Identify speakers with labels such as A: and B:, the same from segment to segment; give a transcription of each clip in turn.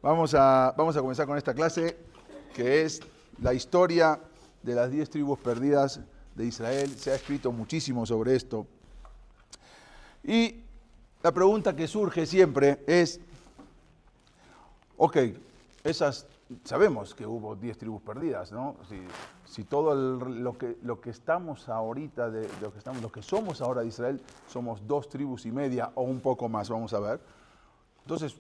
A: Vamos a comenzar con esta clase que es la historia de las 10 tribus perdidas de Israel. Se ha escrito muchísimo sobre esto. Y la pregunta que surge siempre es, ok, sabemos que hubo 10 tribus perdidas, ¿no? Si todo lo que estamos ahorita, lo que somos ahora de Israel, somos 2 tribus y media o un poco más, vamos a ver. Entonces,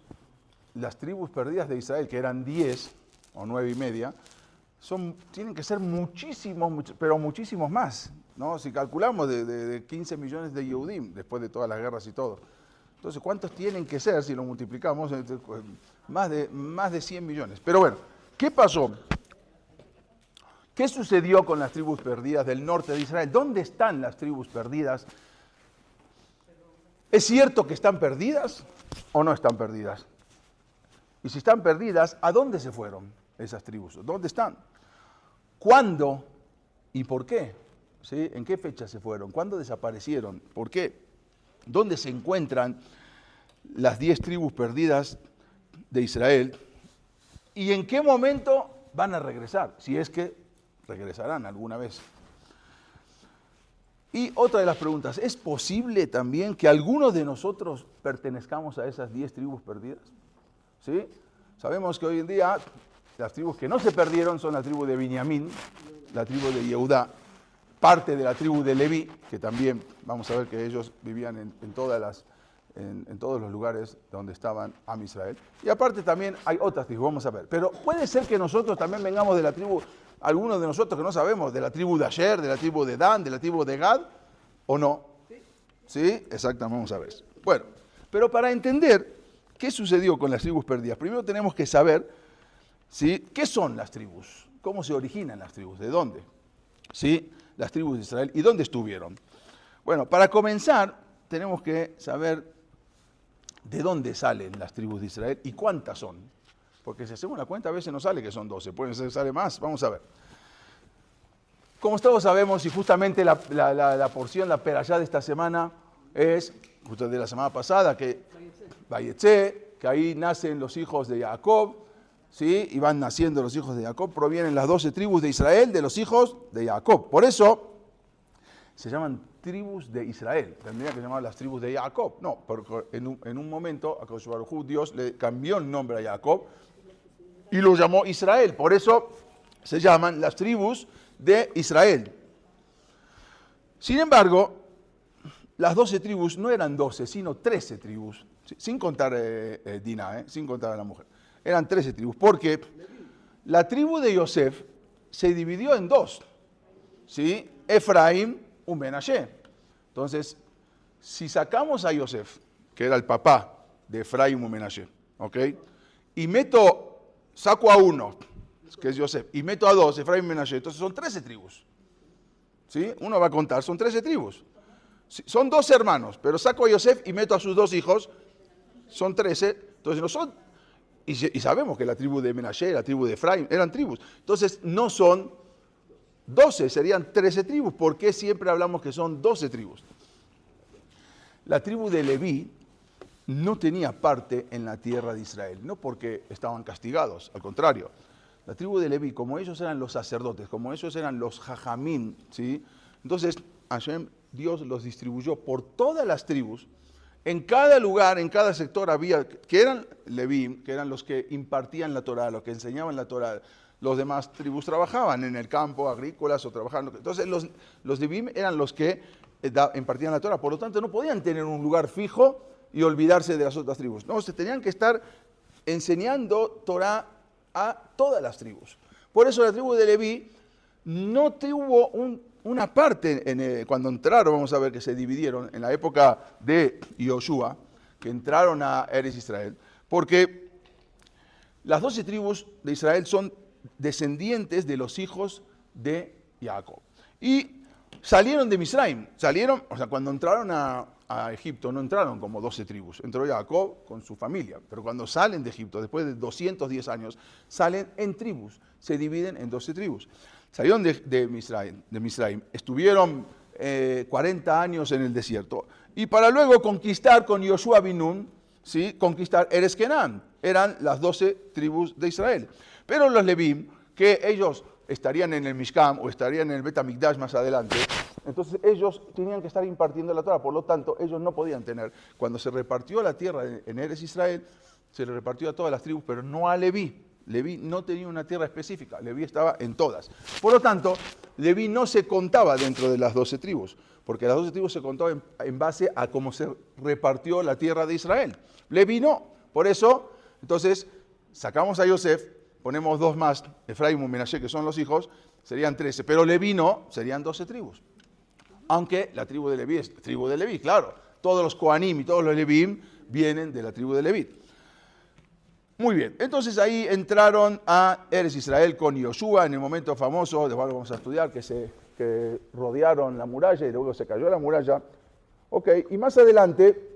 A: las tribus perdidas de Israel, que eran 10 o 9 y media, tienen que ser muchísimos, pero muchísimos más, ¿no? Si calculamos de 15 millones de Yehudim, después de todas las guerras y todo. Entonces, ¿cuántos tienen que ser si lo multiplicamos? Más de 100 millones. Pero bueno, ¿qué pasó? ¿Qué sucedió con las tribus perdidas del norte de Israel? ¿Dónde están las tribus perdidas? ¿Es cierto que están perdidas o no están perdidas? Y si están perdidas, ¿a dónde se fueron esas tribus? ¿Dónde están? ¿Cuándo y por qué? ¿Sí? ¿En qué fecha se fueron? ¿Cuándo desaparecieron? ¿Por qué? ¿Dónde se encuentran las 10 tribus perdidas de Israel? ¿Y en qué momento van a regresar? Si es que regresarán alguna vez. Y otra de las preguntas, ¿es posible también que algunos de nosotros pertenezcamos a esas 10 tribus perdidas? ¿Sí? Sabemos que hoy en día las tribus que no se perdieron son la tribu de Binyamin, la tribu de Yehudá, parte de la tribu de Leví, que también vamos a ver que ellos vivían en todos los lugares donde estaban Am Israel. Y aparte también hay otras tribus, vamos a ver. Pero puede ser que nosotros también vengamos de la tribu, algunos de nosotros que no sabemos, de la tribu de Asher, de la tribu de Dan, de la tribu de Gad, ¿o no? ¿Sí? Exactamente, vamos a ver. Bueno, pero para entender qué sucedió con las tribus perdidas, primero tenemos que saber, ¿sí?, qué son las tribus, cómo se originan las tribus, de dónde, ¿sí?, las tribus de Israel y dónde estuvieron. Bueno, para comenzar tenemos que saber de dónde salen las tribus de Israel y cuántas son. Porque si hacemos la cuenta a veces no sale que son 12, puede ser que sale más, vamos a ver. Como todos sabemos, y justamente la porción, la perashá de esta semana es, justo de la semana pasada, que Vayetze, que ahí nacen los hijos de Jacob, ¿sí? Y van naciendo los hijos de Jacob, provienen las 12 tribus de Israel de los hijos de Jacob. Por eso se llaman tribus de Israel. Tendría que llamar las tribus de Jacob. No, porque en un momento a Akadosh Baruj Hu, Dios le cambió el nombre a Jacob y lo llamó Israel. Por eso se llaman las tribus de Israel. Sin embargo, las 12 tribus no eran 12, sino 13 tribus. Sin contar Dinah, sin contar a la mujer. Eran 13 tribus, porque la tribu de Yosef se dividió en dos, ¿sí? Efraín y Menashe. Entonces, si sacamos a Yosef, que era el papá de Efraín y Menashe, ¿ok? Y saco a uno, que es Yosef, y meto a dos, Efraín y Menashe, entonces son 13 tribus. ¿Sí? Uno va a contar, son 13 tribus. Son 2 hermanos, pero saco a Yosef y meto a sus 2 hijos, son 13, entonces no son. Y sabemos que la tribu de Menashe, la tribu de Efraín, eran tribus. Entonces no son 12, serían 13 tribus. ¿Por qué siempre hablamos que son 12 tribus? La tribu de Leví no tenía parte en la tierra de Israel, no porque estaban castigados, al contrario. La tribu de Leví, como ellos eran los sacerdotes, como ellos eran los jajamín, ¿sí? Entonces Hashem, Dios los distribuyó por todas las tribus. En cada lugar, en cada sector había, que eran Leví, que eran los que impartían la Torah, los que enseñaban la Torah. Los demás tribus trabajaban en el campo, agrícolas o trabajaban. Entonces los Leví eran los que impartían la Torah. Por lo tanto, no podían tener un lugar fijo y olvidarse de las otras tribus. No, se tenían que estar enseñando Torah a todas las tribus. Por eso la tribu de Leví no tuvo una parte, cuando entraron, vamos a ver que se dividieron en la época de Yoshua, que entraron a Eretz Israel, porque las 12 tribus de Israel son descendientes de los hijos de Jacob. Y salieron de Misraim, cuando entraron a Egipto, no entraron como 12 tribus, entró Jacob con su familia, pero cuando salen de Egipto, después de 210 años, salen en tribus, se dividen en 12 tribus. Salieron de Misraim, estuvieron 40 años en el desierto, y para luego conquistar con Yoshua bin Nun, ¿sí?, conquistar Eretz Kenán. eran las 12 tribus de Israel. Pero los Leví, que ellos estarían en el Mishkan o estarían en el Bet HaMikdash más adelante, entonces ellos tenían que estar impartiendo la Torah, por lo tanto ellos no podían tener. Cuando se repartió la tierra en Eretz Israel, se le repartió a todas las tribus, pero no a Leví. Leví no tenía una tierra específica, Leví estaba en todas. Por lo tanto, Leví no se contaba dentro de las 12 tribus, porque las 12 tribus se contaban en base a cómo se repartió la tierra de Israel. Leví no. Por eso, entonces, sacamos a Yosef, ponemos 2 más, Efraín y Menashe, que son los hijos, serían 13, pero Leví no, serían 12 tribus. Aunque la tribu de Leví es tribu de Leví, claro. Todos los Kohanim y todos los Levíim vienen de la tribu de Leví. Muy bien, entonces ahí entraron a Eretz Israel con Yoshua en el momento famoso, después lo vamos a estudiar, que rodearon la muralla y luego se cayó la muralla. Ok, y más adelante,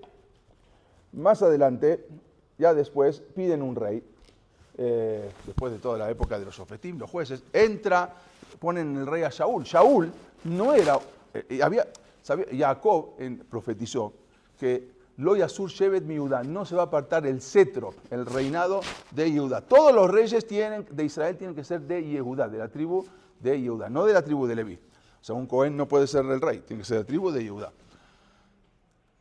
A: ya después piden un rey, después de toda la época de los Sofetim, los jueces, ponen el rey a Shaul. Shaul no era, Jacob profetizó que Lo Yasur Shevet mi Yehudá, no se va a apartar el cetro, el reinado de Yehudá. Todos los reyes de Israel tienen que ser de Yehudá, de la tribu de Yehudá, no de la tribu de Leví. O sea, un Cohen no puede ser el rey, tiene que ser de la tribu de Yehudá.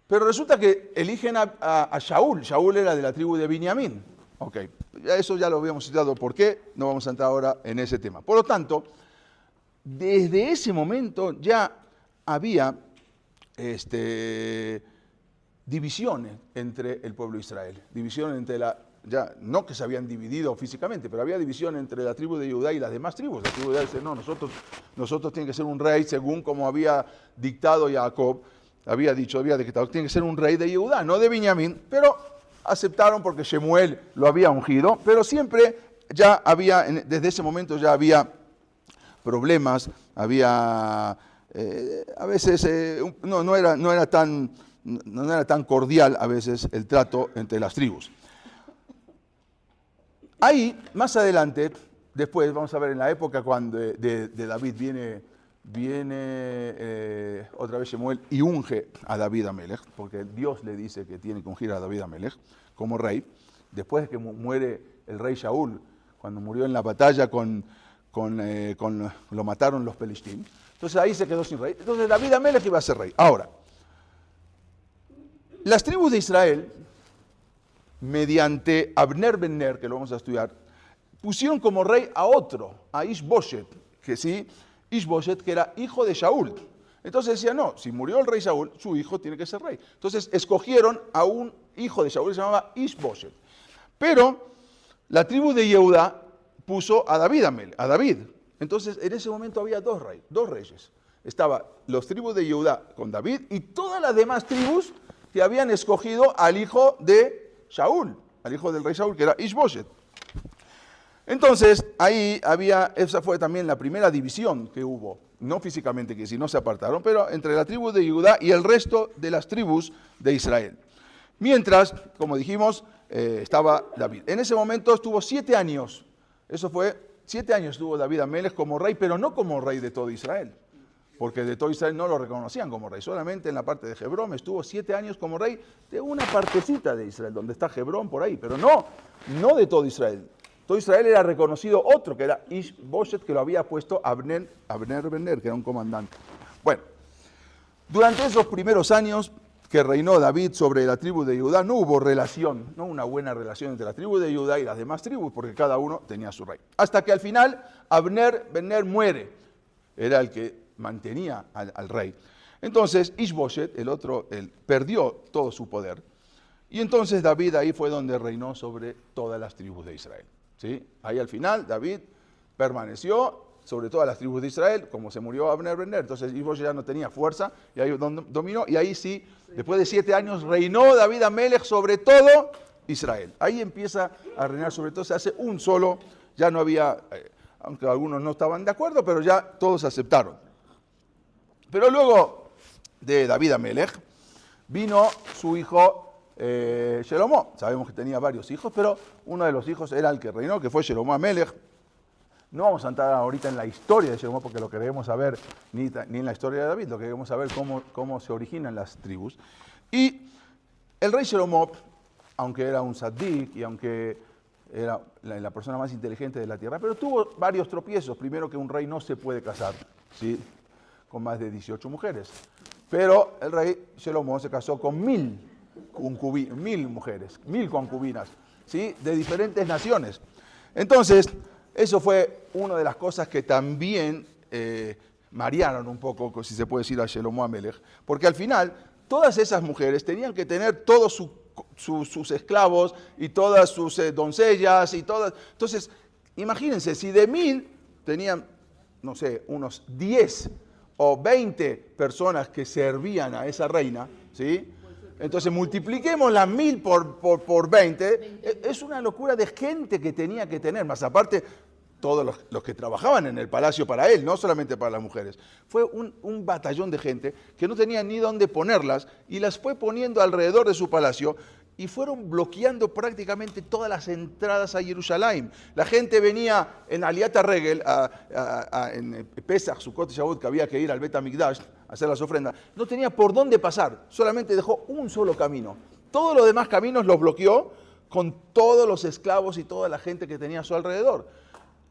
A: Pero resulta que eligen a Shaul. Shaul era de la tribu de Binyamin. Ok, eso ya lo habíamos citado. ¿Por qué? No vamos a entrar ahora en ese tema. Por lo tanto, desde ese momento ya había divisiones entre el pueblo de Israel. Divisiones entre ya no que se habían dividido físicamente, pero había división entre la tribu de Judá y las demás tribus. La tribu de Judá dice, no, nosotros tiene que ser un rey según como había dictado Jacob, había dictado, tiene que ser un rey de Judá, no de Binyamin, pero aceptaron porque Shemuel lo había ungido, pero siempre ya había, desde ese momento ya había problemas, había, a veces, no era tan cordial a veces el trato entre las tribus. Ahí, más adelante, después vamos a ver en la época cuando de David viene otra vez Shemuel y unge a David Amelech, porque Dios le dice que tiene que ungir a David Amelech como rey, después de que muere el rey Shaul, cuando murió en la batalla lo mataron los Pelishtim. Entonces ahí se quedó sin rey. Entonces David Amelech iba a ser rey. Ahora, las tribus de Israel, mediante Abner ben Ner, que lo vamos a estudiar, pusieron como rey a otro, a Ishboshet, Ishboshet, que era hijo de Shaul. Entonces decían, no, si murió el rey Shaul, su hijo tiene que ser rey. Entonces escogieron a un hijo de Shaul que se llamaba Ishboshet. Pero la tribu de Yehudá puso a David. Entonces en ese momento había dos reyes. Estaban los tribus de Yehudá con David y todas las demás tribus que habían escogido al hijo de Shaul, al hijo del rey Shaul, que era Ishboshet. Entonces, ahí esa fue también la primera división que hubo, no físicamente, que si no se apartaron, pero entre la tribu de Judá y el resto de las tribus de Israel. Mientras, como dijimos, estaba David. En ese momento estuvo 7 años, 7 años estuvo David Amelech como rey, pero no como rey de todo Israel, porque de todo Israel no lo reconocían como rey, solamente en la parte de Hebrón estuvo 7 años como rey de una partecita de Israel, donde está Hebrón por ahí, pero no de todo Israel. Todo Israel era reconocido otro, que era Ishboshet, que lo había puesto Abner ben Ner, que era un comandante. Bueno, durante esos primeros años que reinó David sobre la tribu de Judá, no hubo una buena relación entre la tribu de Judá y las demás tribus, porque cada uno tenía su rey. Hasta que al final Abner ben Ner muere, era el que mantenía al rey. Entonces Ishboshet, él perdió todo su poder, y entonces David ahí fue donde reinó sobre todas las tribus de Israel. ¿Sí? Ahí al final David permaneció sobre todas las tribus de Israel, como se murió Abner ben Ner, entonces Ishboshet ya no tenía fuerza, y ahí dominó, y ahí sí, después de 7 años, reinó David Amelech sobre todo Israel. Ahí empieza a reinar sobre todo, se hace un solo, ya no había, aunque algunos no estaban de acuerdo, pero ya todos aceptaron. Pero luego de David Amelech vino su hijo Shelomo. Sabemos que tenía varios hijos, pero uno de los hijos era el que reinó, que fue Shelomo Amelech. No vamos a entrar ahorita en la historia de Shelomo porque lo queremos saber, ni en la historia de David, lo queremos saber cómo se originan las tribus. Y el rey Shelomo aunque era un Saddik y aunque era la persona más inteligente de la tierra, pero tuvo varios tropiezos. Primero, que un rey no se puede casar, ¿sí?, con más de 18 mujeres. Pero el rey Salomón se casó con 1000 mujeres, 1000 concubinas, ¿sí?, de diferentes naciones. Entonces, eso fue una de las cosas que también marearon un poco, si se puede decir, a Shlomo HaMelech, porque al final todas esas mujeres tenían que tener todos sus esclavos y todas sus doncellas y todas. Entonces, imagínense, si de 1000 tenían, no sé, unos 10 o 20 personas que servían a esa reina, ¿sí? Entonces multipliquemos las 1000 por 20, es una locura de gente que tenía que tener, más aparte todos los que trabajaban en el palacio para él, no solamente para las mujeres. Fue un batallón de gente que no tenía ni dónde ponerlas y las fue poniendo alrededor de su palacio y fueron bloqueando prácticamente todas las entradas a Jerusalén. La gente venía en Aliyat HaRegel, en Pesach, Sukkot y Shavuot, que había que ir al Bet HaMikdash a hacer las ofrendas, no tenía por dónde pasar, solamente dejó un solo camino. Todos los demás caminos los bloqueó con todos los esclavos y toda la gente que tenía a su alrededor,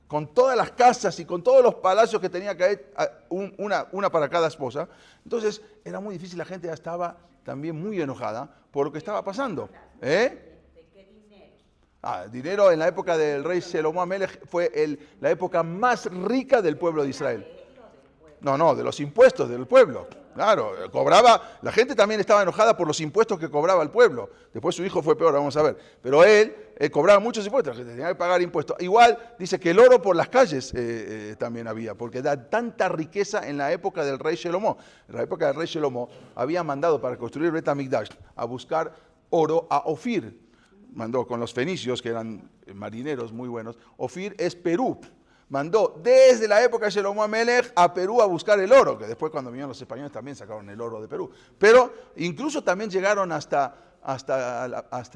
A: con todas las casas y con todos los palacios que tenía que haber, una para cada esposa. Entonces era muy difícil, la gente ya estaba también muy enojada por lo que estaba pasando. ¿De qué dinero? Dinero en la época del rey Shlomo HaMelech fue la época más rica del pueblo de Israel. No, de los impuestos del pueblo. Claro, cobraba, la gente también estaba enojada por los impuestos que cobraba el pueblo. Después su hijo fue peor, vamos a ver. Pero él cobraba muchos impuestos, la gente tenía que pagar impuestos. Igual dice que el oro por las calles también había, porque da tanta riqueza en la época del rey Shlomo. En la época del rey Shlomo había mandado para construir Bet HaMikdash a buscar oro a Ofir. Mandó con los fenicios, que eran marineros muy buenos. Ofir es Perú. Mandó desde la época de Shlomo HaMelech a Perú a buscar el oro, que después cuando vinieron los españoles también sacaron el oro de Perú. Pero incluso también llegaron hasta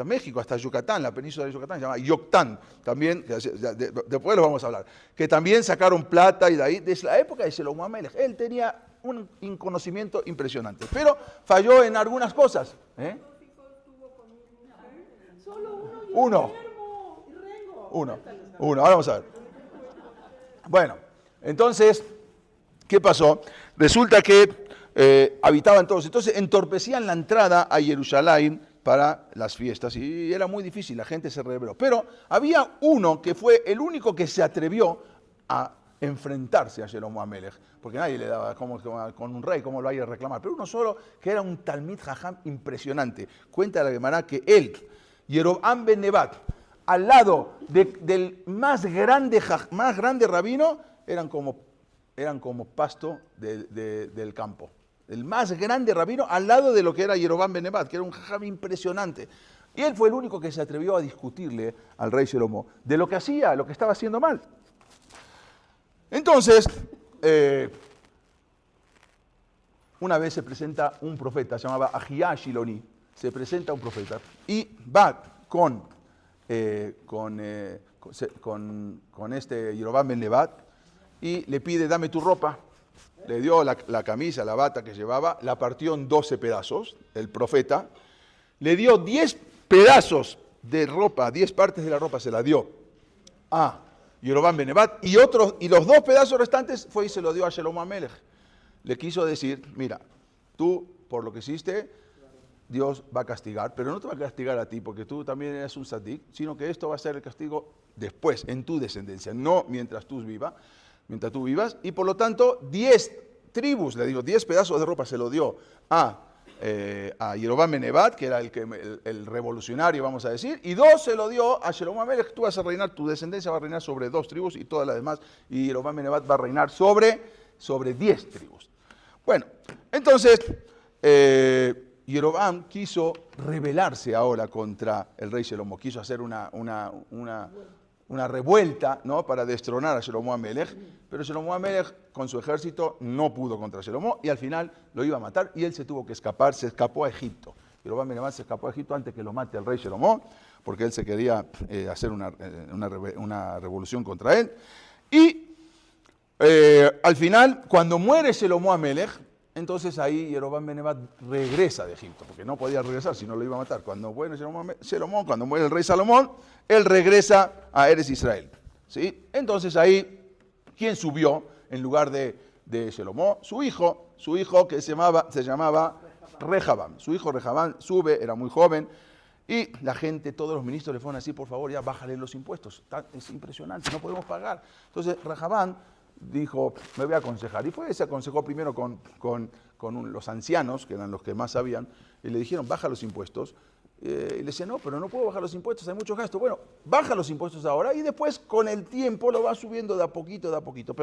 A: México, hasta Yucatán, la península de Yucatán, se llama Yoctán, también, después lo vamos a hablar, que también sacaron plata y de ahí, desde la época de Shlomo HaMelech. Él tenía un conocimiento impresionante, pero falló en algunas cosas. Uno. Ahora vamos a ver. Bueno, entonces, ¿qué pasó? Resulta que habitaban todos, entonces entorpecían la entrada a Jerusalén para las fiestas y era muy difícil, la gente se rebeló. Pero había uno que fue el único que se atrevió a enfrentarse a Shlomo HaMelech, porque nadie le daba con un rey, cómo lo vaya a reclamar, pero uno solo que era un Talmid Jajam impresionante. Cuenta la Gemara que él, Yerovam ben Nebat, al lado del más grande rabino, eran como pasto del campo. El más grande rabino al lado de lo que era Yerovam ben Nebat, que era un jajam impresionante. Y él fue el único que se atrevió a discutirle al rey Shlomo de lo que hacía, lo que estaba haciendo mal. Entonces, una vez se presenta un profeta, se llamaba Ahiyá Shiloni, se presenta un profeta y va con este Yerovam ben Nebat y le pide, dame tu ropa. Le dio la camisa, la bata que llevaba, la partió en 12 pedazos, el profeta. Le dio 10 pedazos de ropa, 10 partes de la ropa se la dio a Yerovam ben Nebat y los 2 pedazos restantes fue y se lo dio a Shlomo HaMelech. Le quiso decir, mira, tú por lo que hiciste, Dios va a castigar, pero no te va a castigar a ti porque tú también eres un tzaddik, sino que esto va a ser el castigo después, en tu descendencia, no mientras tú vivas, y por lo tanto 10 tribus, le digo, 10 pedazos de ropa se lo dio a Yerovam ben Nebat, que era el revolucionario, vamos a decir, y 2 se lo dio a Shlomo HaMelech, tú vas a reinar, tu descendencia va a reinar sobre 2 tribus y todas las demás, y Yerovam ben Nebat va a reinar sobre 10 tribus. Bueno, entonces, Yerovam quiso rebelarse ahora contra el rey Shlomo, quiso hacer una revuelta, ¿no?, para destronar a Shlomo HaMelech, pero Shlomo HaMelech con su ejército no pudo contra Shlomo y al final lo iba a matar y él se tuvo que escapar, se escapó a Egipto. Yerovam ben Nebat se escapó a Egipto antes que lo mate el rey Shlomo, porque él se quería hacer una revolución contra él. Y al final, cuando muere Shlomo HaMelech, entonces ahí Jeroboam ben Nebat regresa de Egipto, porque no podía regresar, si no lo iba a matar. Cuando muere Salomón, cuando muere el rey Salomón, él regresa a Eretz Israel. ¿Sí? Entonces ahí, ¿quién subió en lugar de Salomón? Su hijo que se llamaba Rehabam. Su hijo Rehabam sube, era muy joven, y la gente, todos los ministros le fueron así, por favor, ya bájale los impuestos. Es impresionante, no podemos pagar. Entonces Rehabam dijo, me voy a aconsejar. Y se aconsejó primero con los ancianos, que eran los que más sabían, y le dijeron, baja los impuestos. Y le decía, no, pero no puedo bajar los impuestos, hay mucho gasto. Bueno, baja los impuestos ahora y después con el tiempo lo va subiendo de a poquito,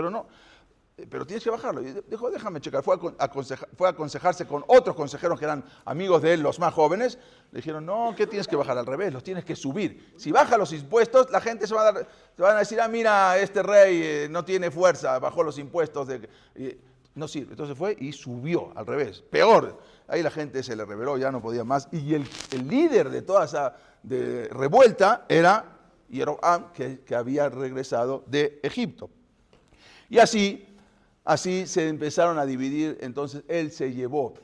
A: pero tienes que bajarlo. Y dijo, déjame checar. Fue a aconsejarse con otros consejeros que eran amigos de él, los más jóvenes. Le dijeron, no, ¿qué tienes que bajar? Al revés, los tienes que subir. Si baja los impuestos, la gente se van a decir, mira, este rey no tiene fuerza, bajó los impuestos. No sirve. Entonces fue y subió, al revés. Peor. Ahí la gente se le rebeló, ya no podía más. Y el líder de toda esa revuelta era Jeroboam, que había regresado de Egipto. Y así se empezaron a dividir. Entonces él se llevó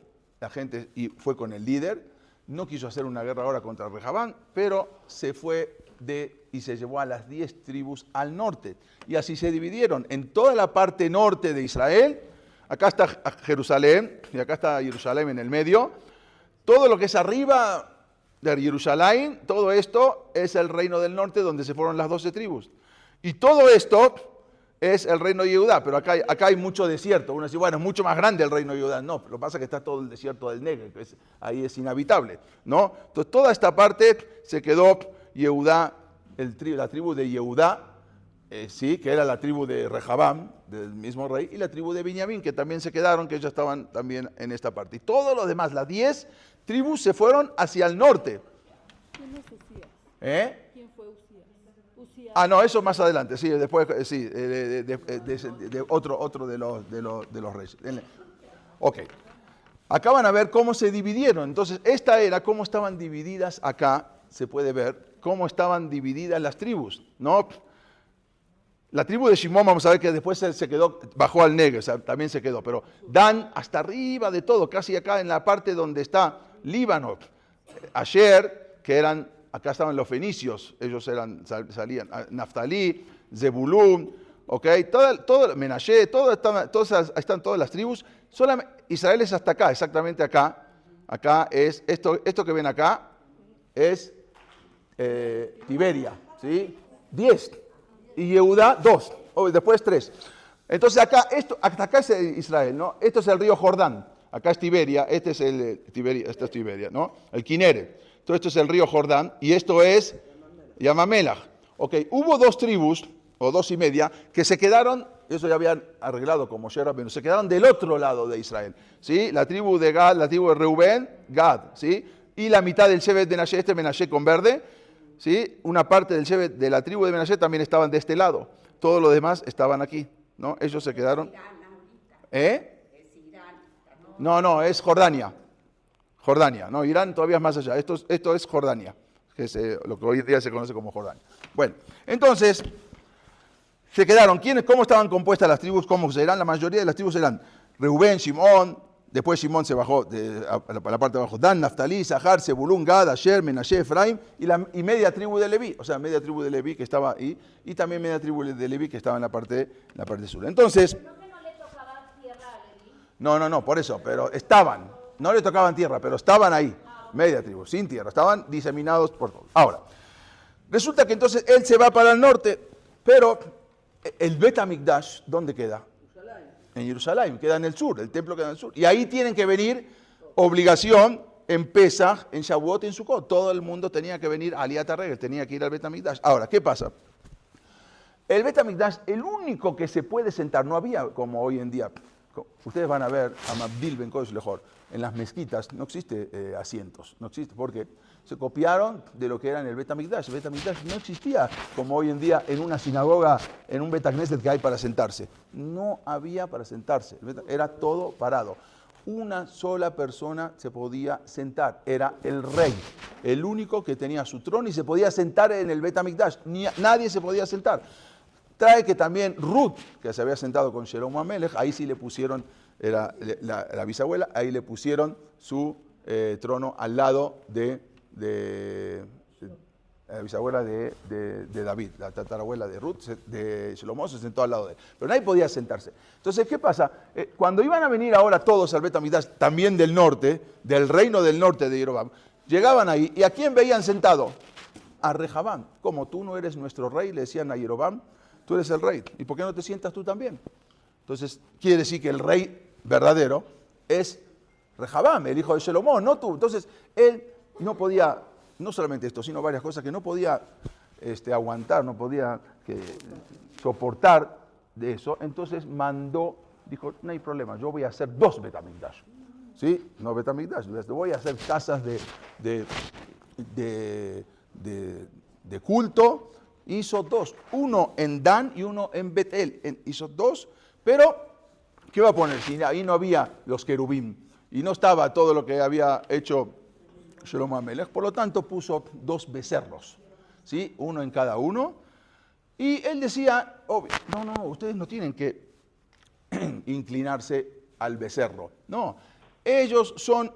A: la gente y fue con el líder. No quiso hacer una guerra ahora contra Rehabam, pero se fue y se llevó a las 10 tribus al norte. Y así se dividieron en toda la parte norte de Israel. Acá está Jerusalén y acá está Jerusalén en el medio. Todo lo que es arriba de Jerusalén, todo esto es el reino del norte donde se fueron las 12 tribus. Y todo esto es el reino de Judá, pero acá hay mucho desierto. Uno dice, bueno, es mucho más grande el reino de Judá. No, lo que pasa es que está todo el desierto del Negev, ahí es inhabitable, ¿no? Entonces toda esta parte se quedó Judá, la tribu de Judá, sí, que era la tribu de Rehabam, del mismo rey, y la tribu de Benjamín, que también se quedaron, que ellos estaban también en esta parte. Y todos los demás, las 10 tribus se fueron hacia el norte.
B: ¿Quién es Usías? ¿Quién fue Usías?
A: No, eso más adelante, sí, después, sí, otro de los reyes. Ok. Acá van a ver cómo se dividieron. Entonces, esta era cómo estaban divididas acá, se puede ver, cómo estaban divididas las tribus, ¿no? La tribu de Shimón, vamos a ver que después se quedó, bajó al Negev, o sea, también se quedó, pero Dan hasta arriba de todo, casi acá en la parte donde está Líbano, Asher, que acá estaban los fenicios, ellos salían, Naftalí, Zebulún, ok, todo Menashe, están todas las tribus, solamente Israel es hasta acá, exactamente acá es, esto que ven acá es Tiberia, ¿sí? 10. Y Judá 2, después 3. Entonces hasta acá es Israel, ¿no? Esto es el río Jordán, acá es Tiberia, esta es Tiberia, ¿no? El Kineret. Entonces esto es el río Jordán y esto es Yamamelach. Ok, hubo 2 tribus, o 2 y media, que se quedaron, eso ya habían arreglado como Shera, pero se quedaron del otro lado de Israel, ¿sí? La tribu de Gad, la tribu de Reubén, Gad, ¿sí? Y la mitad del Shevet de Menashe, Menashe con verde, ¿sí? Una parte del Shevet de la tribu de Menashe también estaban de este lado. Todos los demás estaban aquí, ¿no? Ellos se quedaron. No, es Jordania. Jordania, no, Irán todavía es más allá. Esto es Jordania, que es lo que hoy día se conoce como Jordania. Bueno, entonces se quedaron. ¿Cómo estaban compuestas las tribus? ¿Cómo serán? La mayoría de las tribus eran Reubén, Shimón. Después Shimón se bajó a la parte de abajo. Dan, Naftalí, Sahar, Zebulún, Gad, Asher, Menashe, Efraim y media tribu de Leví. O sea, media tribu de Leví que estaba ahí y también media tribu de Leví que estaba en la parte sur. Entonces,
B: ¿No que no le tocaba tierra a Leví?
A: No, por eso, pero estaban. No le tocaban tierra, pero estaban ahí. Media tribu, sin tierra. Estaban diseminados por todos. Ahora, resulta que entonces él se va para el norte, pero el Bet HaMikdash, ¿dónde queda? En Jerusalén, queda en el sur, el templo queda en el sur. Y ahí tienen que venir, obligación, en Pesach, en Shavuot y en Sukkot. Todo el mundo tenía que venir a Aliyat HaRegel, tenía que ir al Bet HaMikdash. Ahora, ¿qué pasa? El Bet HaMikdash, el único que se puede sentar, no había como hoy en día. Ustedes van a ver a Mabdil Ben Kodesh Lejor, en las mezquitas no existe asientos, no existe, porque se copiaron de lo que era en el Bet HaMikdash. El Bet HaMikdash no existía como hoy en día en una sinagoga, en un Bet HaKnesset que hay para sentarse. No había para sentarse, era todo parado. Una sola persona se podía sentar, era el rey, el único que tenía su trono y se podía sentar en el Bet HaMikdash. Nadie se podía sentar. Trae que también Ruth, que se había sentado con Shelomo Amelech, ahí sí le pusieron era la bisabuela, ahí le pusieron su trono al lado de la bisabuela de David, la tatarabuela de Ruth, de Shlomo, se sentó al lado de él. Pero nadie podía sentarse. Entonces, ¿qué pasa? Cuando iban a venir ahora todos al Bet Hamikdash, también del norte, del reino del norte de Jeroboam, llegaban ahí, ¿y a quién veían sentado? A Rehabam. Como tú no eres nuestro rey, le decían a Jeroboam, tú eres el rey, ¿y por qué no te sientas tú también? Entonces, quiere decir que el rey verdadero es Rehabam, el hijo de Shlomo, no tú. Entonces, él no podía, no solamente esto, sino varias cosas que no podía aguantar, no podía soportar de eso. Entonces mandó, dijo, no hay problema, yo voy a hacer 2 Bet Hamikdash. ¿Sí? No Bet Hamikdash, voy a hacer casas de culto. Hizo 2, uno en Dan y uno en Betel. Hizo 2, pero ¿qué va a poner? Si ahí no había los querubín y no estaba todo lo que había hecho Shlomo Amelech, por lo tanto puso 2 becerros, ¿sí? Uno en cada uno. Y él decía, obvio, no, ustedes no tienen que inclinarse al becerro. No, ellos son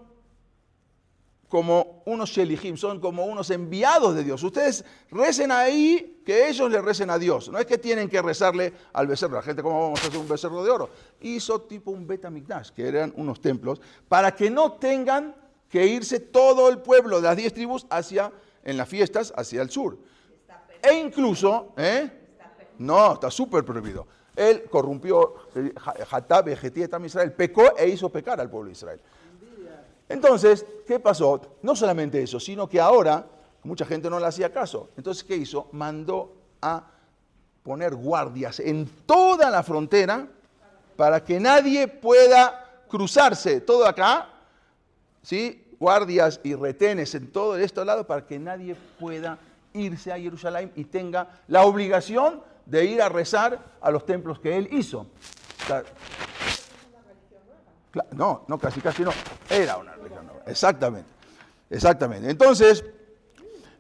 A: como unos shelihim, son como unos enviados de Dios. Ustedes recen ahí, que ellos le recen a Dios. No es que tienen que rezarle al becerro. La gente, ¿cómo vamos a hacer un becerro de oro? Hizo tipo un Bet Hamikdash, que eran unos templos, para que no tengan que irse todo el pueblo de las 10 tribus en las fiestas, hacia el sur. E incluso, no, está súper prohibido. Él corrompió, Hatab, Ejetí, Etam Israel, pecó e hizo pecar al pueblo de Israel. Entonces, ¿qué pasó? No solamente eso, sino que ahora mucha gente no le hacía caso. Entonces, ¿qué hizo? Mandó a poner guardias en toda la frontera para que nadie pueda cruzarse. Todo acá, ¿sí? Guardias y retenes en todo estos lados para que nadie pueda irse a Jerusalén y tenga la obligación de ir a rezar a los templos que él hizo. O sea, no, casi no. Era una religión nueva. Exactamente. Entonces,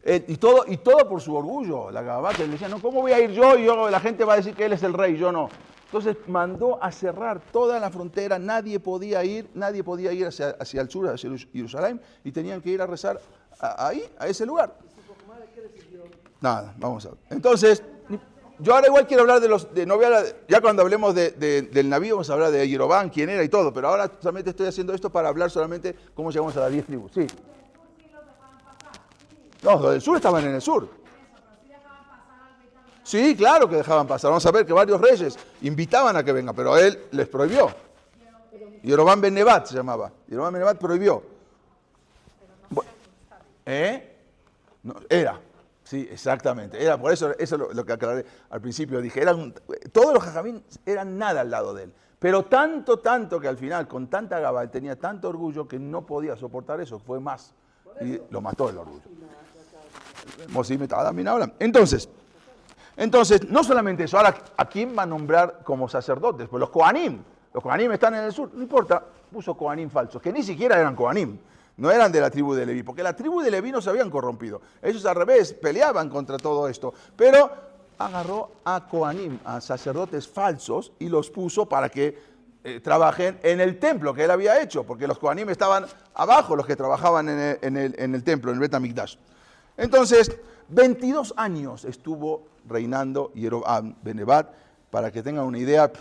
A: y todo por su orgullo. La Gabá que le decía, no, ¿cómo voy a ir yo? La gente va a decir que él es el rey, yo no. Entonces mandó a cerrar toda la frontera, nadie podía ir hacia el sur, hacia Jerusalén, y tenían que ir a rezar ahí, a ese lugar. Nada, vamos a ver. Entonces, yo ahora igual quiero hablar ya cuando hablemos del navío vamos a hablar de Jeroboam, quién era y todo, pero ahora solamente estoy haciendo esto para hablar solamente cómo llegamos a las 10 tribus. Sí. No, los del sur estaban en el sur. Sí, claro que dejaban pasar. Vamos a ver que varios reyes invitaban a que vengan, pero él les prohibió. Jeroboam ben Nebat se llamaba. Jeroboam ben Nebat prohibió. No, era. Sí, exactamente. Era por eso es lo que aclaré al principio. Dije, todos los jajamín eran nada al lado de él. Pero tanto que al final, con tanta gaba, él tenía tanto orgullo que no podía soportar eso. Fue más. Y lo mató el orgullo. Entonces, no solamente eso. Ahora, ¿a quién va a nombrar como sacerdotes? Pues los Kohanim. Los Kohanim están en el sur. No importa, puso Kohanim falsos, que ni siquiera eran Kohanim. No eran de la tribu de Leví, porque la tribu de Leví no se habían corrompido. Ellos al revés, peleaban contra todo esto. Pero agarró a Kohanim, a sacerdotes falsos, y los puso para que trabajen en el templo que él había hecho, porque los Kohanim estaban abajo, los que trabajaban en el templo, en el Bet Hamikdash. Entonces, 22 años estuvo reinando Jeroboam ben Nebat. Para que tengan una idea,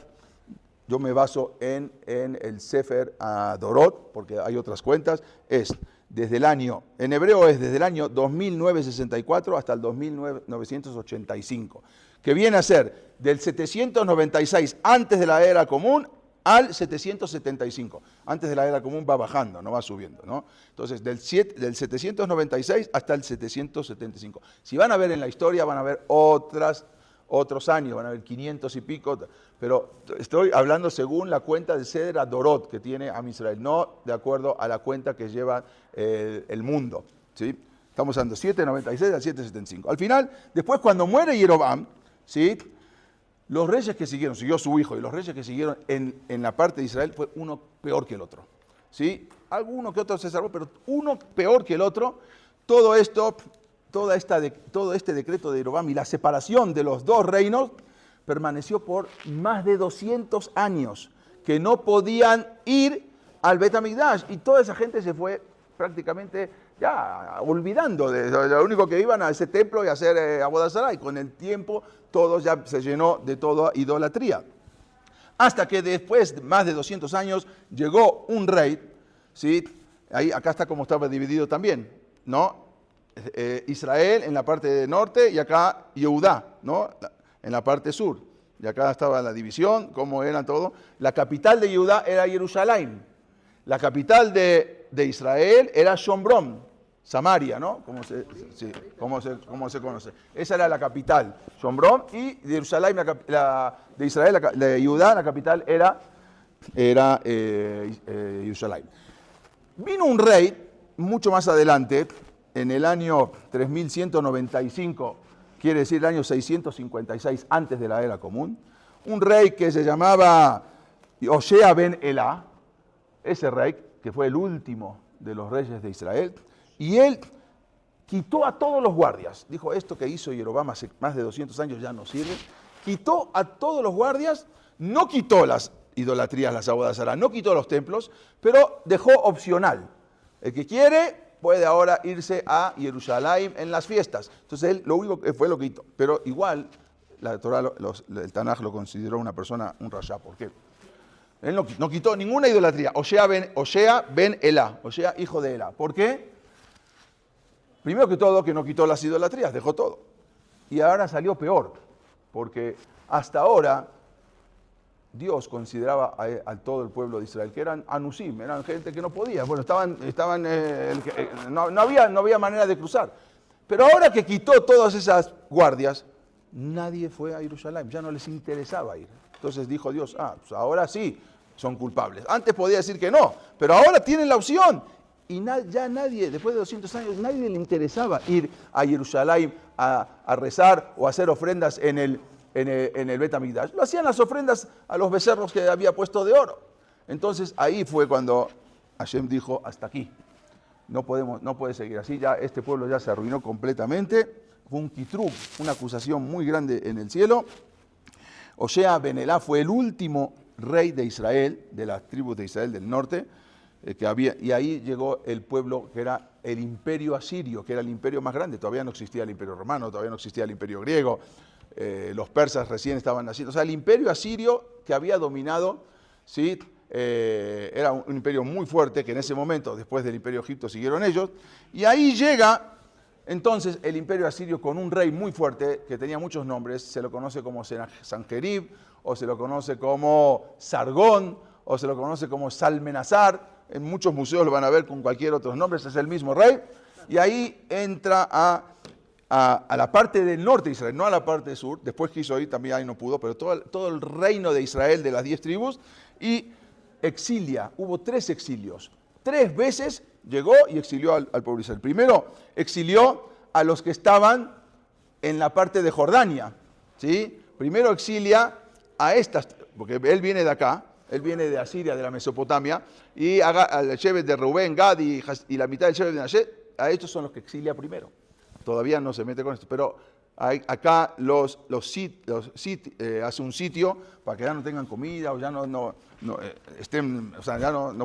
A: yo me baso en el Sefer Dorot, porque hay otras cuentas, en hebreo es desde el año 2964 hasta el 2985, que viene a ser del 796 antes de la era común al 775. Antes de la era común va bajando, no va subiendo, ¿no? Entonces, del 796 hasta el 775. Si van a ver en la historia, van a ver otros años, van a ver 500 y pico, pero estoy hablando según la cuenta del Seder Dorot que tiene Am Israel, no de acuerdo a la cuenta que lleva el mundo, ¿sí? Estamos hablando 796 al 775. Al final, después cuando muere Jeroboam, ¿sí? Los reyes que siguió su hijo, y los reyes que siguieron en la parte de Israel fue uno peor que el otro, ¿sí? Alguno que otro se salvó, pero uno peor que el otro. Todo este decreto de Jeroboam y la separación de los dos reinos permaneció por más de 200 años, que no podían ir al Bet HaMikdash. Y toda esa gente se fue prácticamente ya olvidando de lo único que iban a ese templo y a hacer Avodah Zará. Y con el tiempo todo ya se llenó de toda idolatría. Hasta que después de más de 200 años llegó un rey, ¿sí? Ahí, acá está como estaba dividido también, ¿no? Israel en la parte norte y acá Yehudá, ¿no? En la parte sur. Y acá estaba la división, cómo eran todo. La capital de Yehudá era Jerusalén. La capital de Israel era Shomrón, Samaria, ¿no? Como se conoce. Esa era la capital, Shomrón, y de Jerusalén, de Israel, de Judá, la capital era Jerusalén. Vino un rey, mucho más adelante, en el año 3195, quiere decir el año 656 antes de la era común, un rey que se llamaba Hoshea ben Elá, ese rey que fue el último de los reyes de Israel, y él quitó a todos los guardias. Dijo, esto que hizo Jeroboam hace más de 200 años ya no sirve. Quitó a todos los guardias, no quitó las idolatrías, las Avodah Zará, no quitó los templos, pero dejó opcional. El que quiere puede ahora irse a Jerusalén en las fiestas. Entonces él lo único que fue lo que quitó. Pero igual la Torah, el Tanaj lo consideró una persona, un rasha. ¿Por qué? Él no quitó ninguna idolatría. Hoshea ben Elá, Hoshea hijo de Elá. ¿Por qué? Primero que todo, que no quitó las idolatrías, dejó todo. Y ahora salió peor, porque hasta ahora Dios consideraba a todo el pueblo de Israel, que eran anusim, eran gente que no podía. Bueno, no había manera de cruzar. Pero ahora que quitó todas esas guardias, nadie fue a Jerusalén, ya no les interesaba ir. Entonces dijo Dios, pues ahora sí son culpables. Antes podía decir que no, pero ahora tienen la opción. Y ya nadie, después de 200 años, nadie le interesaba ir a Jerusalén a rezar o a hacer ofrendas en el Bet HaMikdash. Lo hacían las ofrendas a los becerros que había puesto de oro. Entonces ahí fue cuando Hashem dijo, hasta aquí. No puede seguir así, ya este pueblo ya se arruinó completamente. Fue un kitrub, una acusación muy grande en el cielo. Hoshea ben Elá fue el último rey de Israel, de las tribus de Israel del norte, y ahí llegó el pueblo que era el imperio asirio, que era el imperio más grande. Todavía no existía el imperio romano, todavía no existía el imperio griego, los persas recién estaban naciendo. O sea, el imperio asirio que había dominado, ¿sí? Era un imperio muy fuerte, que en ese momento, después del imperio egipto, siguieron ellos. Y ahí llega entonces el imperio asirio con un rey muy fuerte, que tenía muchos nombres. Se lo conoce como Sanjerib, o se lo conoce como Sargón, o se lo conoce como Salmenasar. En muchos museos lo van a ver con cualquier otro nombre, es el mismo rey. Y ahí entra a la parte del norte de Israel, no a la parte sur. Después quiso ir, también ahí no pudo, pero todo el reino de Israel de las 10 tribus. Y exilia, hubo 3 exilios. 3 veces llegó y exilió al pueblo de Israel. Primero exilió a los que estaban en la parte de Jordania, ¿sí? Primero exilia a estas, porque él viene de acá, él viene de Asiria, de la Mesopotamia, y al Shevet de Rubén, Gad y la mitad del Shevet de Menashe, a estos son los que exilia primero. Todavía no se mete con esto, pero acá hace un sitio para que ya no tengan comida o ya no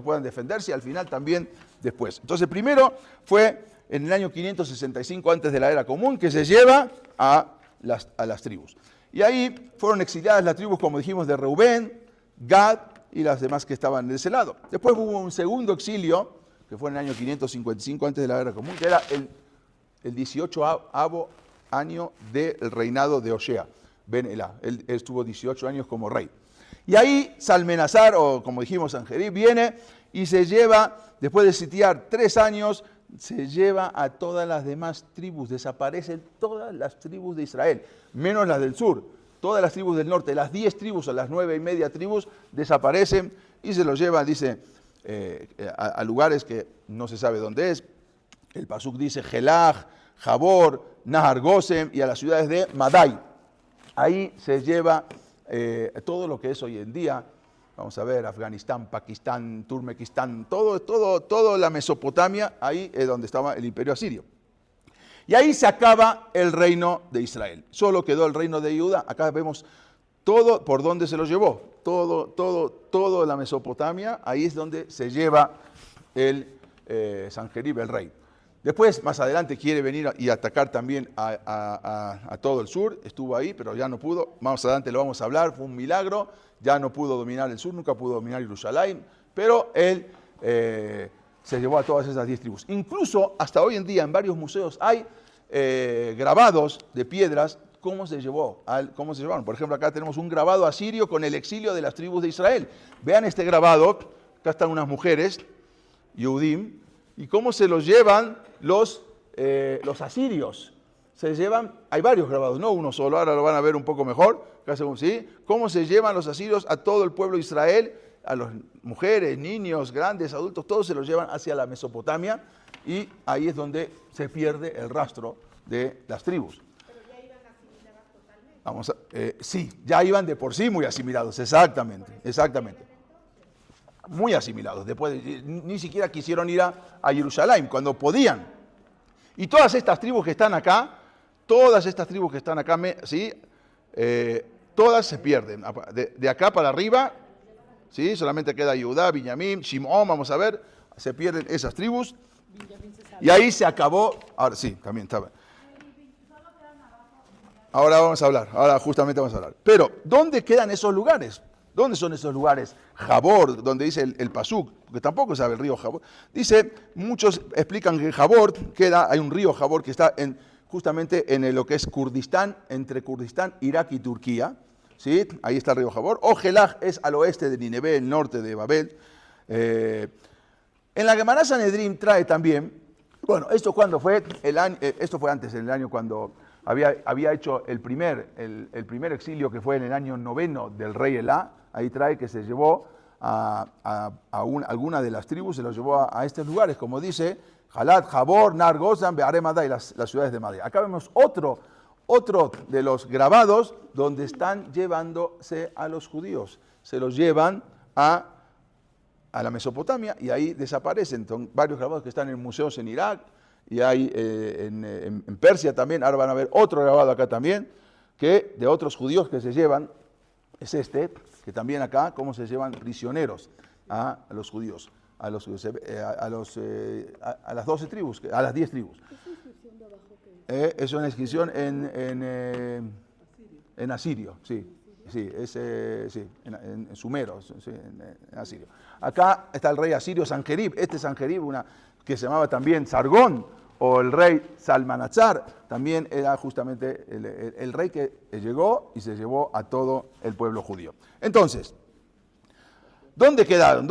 A: puedan defenderse, y al final también después. Entonces primero fue en el año 565 antes de la era común que se lleva a las tribus. Y ahí fueron exiliadas las tribus, como dijimos, de Reubén, Gad y las demás que estaban de ese lado. Después hubo un segundo exilio, que fue en el año 555 antes de la era común, que era el 18º año del reinado de Hoshea ben Elá. Él estuvo 18 años como rey. Y ahí Salmenasar, o como dijimos Sanjerib, viene y se lleva, después de sitiar 3 años, se lleva a todas las demás tribus. Desaparecen todas las tribus de Israel, menos las del sur. Todas las tribus del norte, las 10 tribus o las 9.5 tribus desaparecen y se los llevan, dice, a lugares que no se sabe dónde es. El pasuk dice Jelaj, Jabor, Nahar Gosem y a las ciudades de Madai. Ahí se lleva todo lo que es hoy en día. Vamos a ver, Afganistán, Pakistán, Turmekistán, todo la Mesopotamia, ahí es donde estaba el imperio asirio. Y ahí se acaba el reino de Israel. Solo quedó el reino de Judá. Acá vemos todo por donde se los llevó. Todo la Mesopotamia, ahí es donde se lleva el Sanjerib, el rey. Después, más adelante, quiere venir y atacar también a todo el sur. Estuvo ahí, pero ya no pudo. Más adelante lo vamos a hablar. Fue un milagro. Ya no pudo dominar el sur, nunca pudo dominar Jerusalén. Pero él se llevó a todas esas 10 tribus. Incluso, hasta hoy en día, en varios museos hay grabados de piedras. ¿Cómo se llevaron? Por ejemplo, acá tenemos un grabado asirio con el exilio de las tribus de Israel. Vean este grabado. Acá están unas mujeres, Yehudim, y cómo se los llevan los asirios. Se llevan, hay varios grabados, no uno solo, ahora lo van a ver un poco mejor, ¿sí? Cómo se llevan los asirios a todo el pueblo de Israel, a las mujeres, niños, grandes, adultos, todos se los llevan hacia la Mesopotamia, y ahí es donde se pierde el rastro de las tribus.
B: ¿Pero ya iban asimiladas totalmente?
A: Sí, ya iban de por sí muy asimilados, exactamente. Muy asimilados. Después ni siquiera quisieron ir a Jerusalén cuando podían. Y todas estas tribus que están acá, ¿sí? Todas se pierden. De acá para arriba, ¿sí? Solamente queda Judá, Benjamín, Shimón, vamos a ver, se pierden esas tribus. Y ahí se acabó. Ahora sí, también estaba. Ahora justamente vamos a hablar. Pero, ¿dónde quedan esos lugares? ¿Dónde son esos lugares? Jabor, donde dice el Pasuk, porque tampoco sabe el río Jabor. Dice, muchos explican que Jabor hay un río Jabor que está justamente en lo que es Kurdistán, entre Kurdistán, Irak y Turquía. ¿Sí? Ahí está el río Jabor. O Jelaj es al oeste de Nineveh, el norte de Babel. En la Gemara Sanedrín trae también, bueno, ¿esto cuándo fue? Esto fue antes, en el año cuando había hecho el primer exilio, que fue en el año 9 del rey Elá. Ahí trae que se llevó alguna de las tribus, se los llevó a estos lugares, como dice Jalat, Jabor, Nar, Gozan, Be'aremada y las ciudades de Madrid. Acá vemos otro de los grabados donde están llevándose a los judíos. Se los llevan a la Mesopotamia y ahí desaparecen. Son varios grabados que están en museos en Irak y hay en Persia también. Ahora van a ver otro grabado acá también, que de otros judíos que se llevan, es que también acá, cómo se llevan prisioneros a los judíos, a las 12 tribus, a las 10 tribus. Es una inscripción en asirio, sí, en sumero, sí, en asirio. Acá está el rey asirio Sanjerib, Sanjerib, que se llamaba también Sargón, o el rey Salmanazar, también era justamente el rey que llegó y se llevó a todo el pueblo judío. Entonces, ¿dónde quedaron?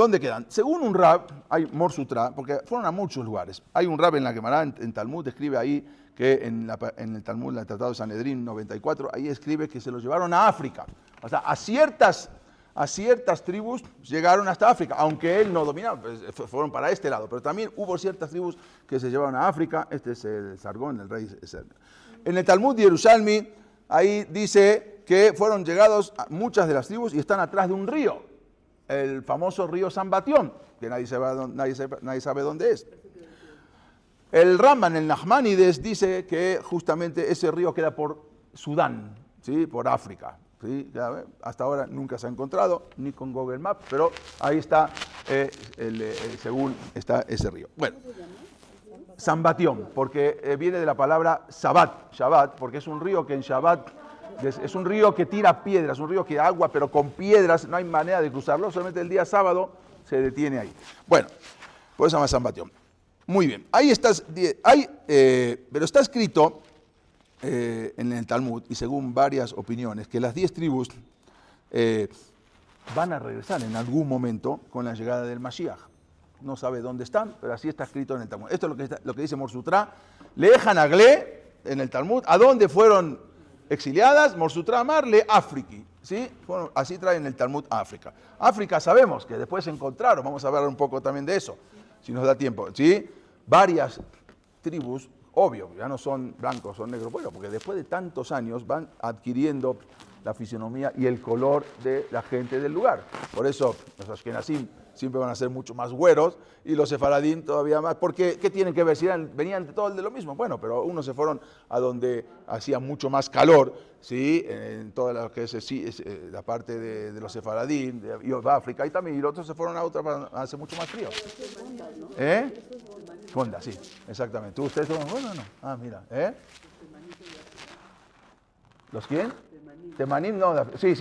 A: Según un rab, hay Mor Sutra, porque fueron a muchos lugares. Hay un rab en la Gemara, en Talmud, escribe ahí que en el Talmud, en el Tratado de Sanedrín 94, ahí escribe que se los llevaron a África. O sea, a ciertas tribus llegaron hasta África, aunque él no dominaba, pues, fueron para este lado, pero también hubo ciertas tribus que se llevaron a África. Este es el Sargón, el rey serbio. En el Talmud de Yerushalmi, ahí dice que fueron llegados a muchas de las tribus y están atrás de un río, el famoso río Sambatión, que nadie sabe dónde es. El Ramban, el Nachmanides, dice que justamente ese río queda por Sudán, ¿sí? Por África. ¿Sí? Hasta ahora nunca se ha encontrado, ni con Google Maps, pero ahí está, según está ese río. Bueno, Sambatión, porque viene de la palabra Shabbat, porque es un río que en Shabbat, es un río que tira piedras, un río que agua, pero con piedras, no hay manera de cruzarlo, solamente el día sábado se detiene ahí. Bueno, por eso se llama Sambatión. Muy bien, ahí estás, pero está escrito en el Talmud, y según varias opiniones, que las 10 tribus van a regresar en algún momento con la llegada del Mashiach. No sabe dónde están, pero así está escrito en el Talmud. Esto es lo que dice Mor Sutra. Lejan Agle en el Talmud. ¿A dónde fueron exiliadas? Mor Sutra Amarle, Afriki. ¿Sí? Así traen el Talmud a África. África sabemos que después se encontraron, vamos a hablar un poco también de eso, si nos da tiempo. ¿Sí? Varias tribus, obvio, ya no son blancos, son negros, bueno, porque después de tantos años van adquiriendo la fisionomía y el color de la gente del lugar. Por eso los ashkenazim siempre van a ser mucho más güeros, y los sefaradín todavía más, porque ¿qué tienen que ver? Si venían de todo de lo mismo. Bueno, pero unos se fueron a donde hacía mucho más calor, ¿sí? En toda la que es la parte de los sefaradín, de África, y también, y los otros se fueron a otra para hacer mucho más frío. Honda, sí, exactamente. ¿Tú, ustedes son Honda o no? Ah, mira, ¿Los quién? Temanim, no, sí,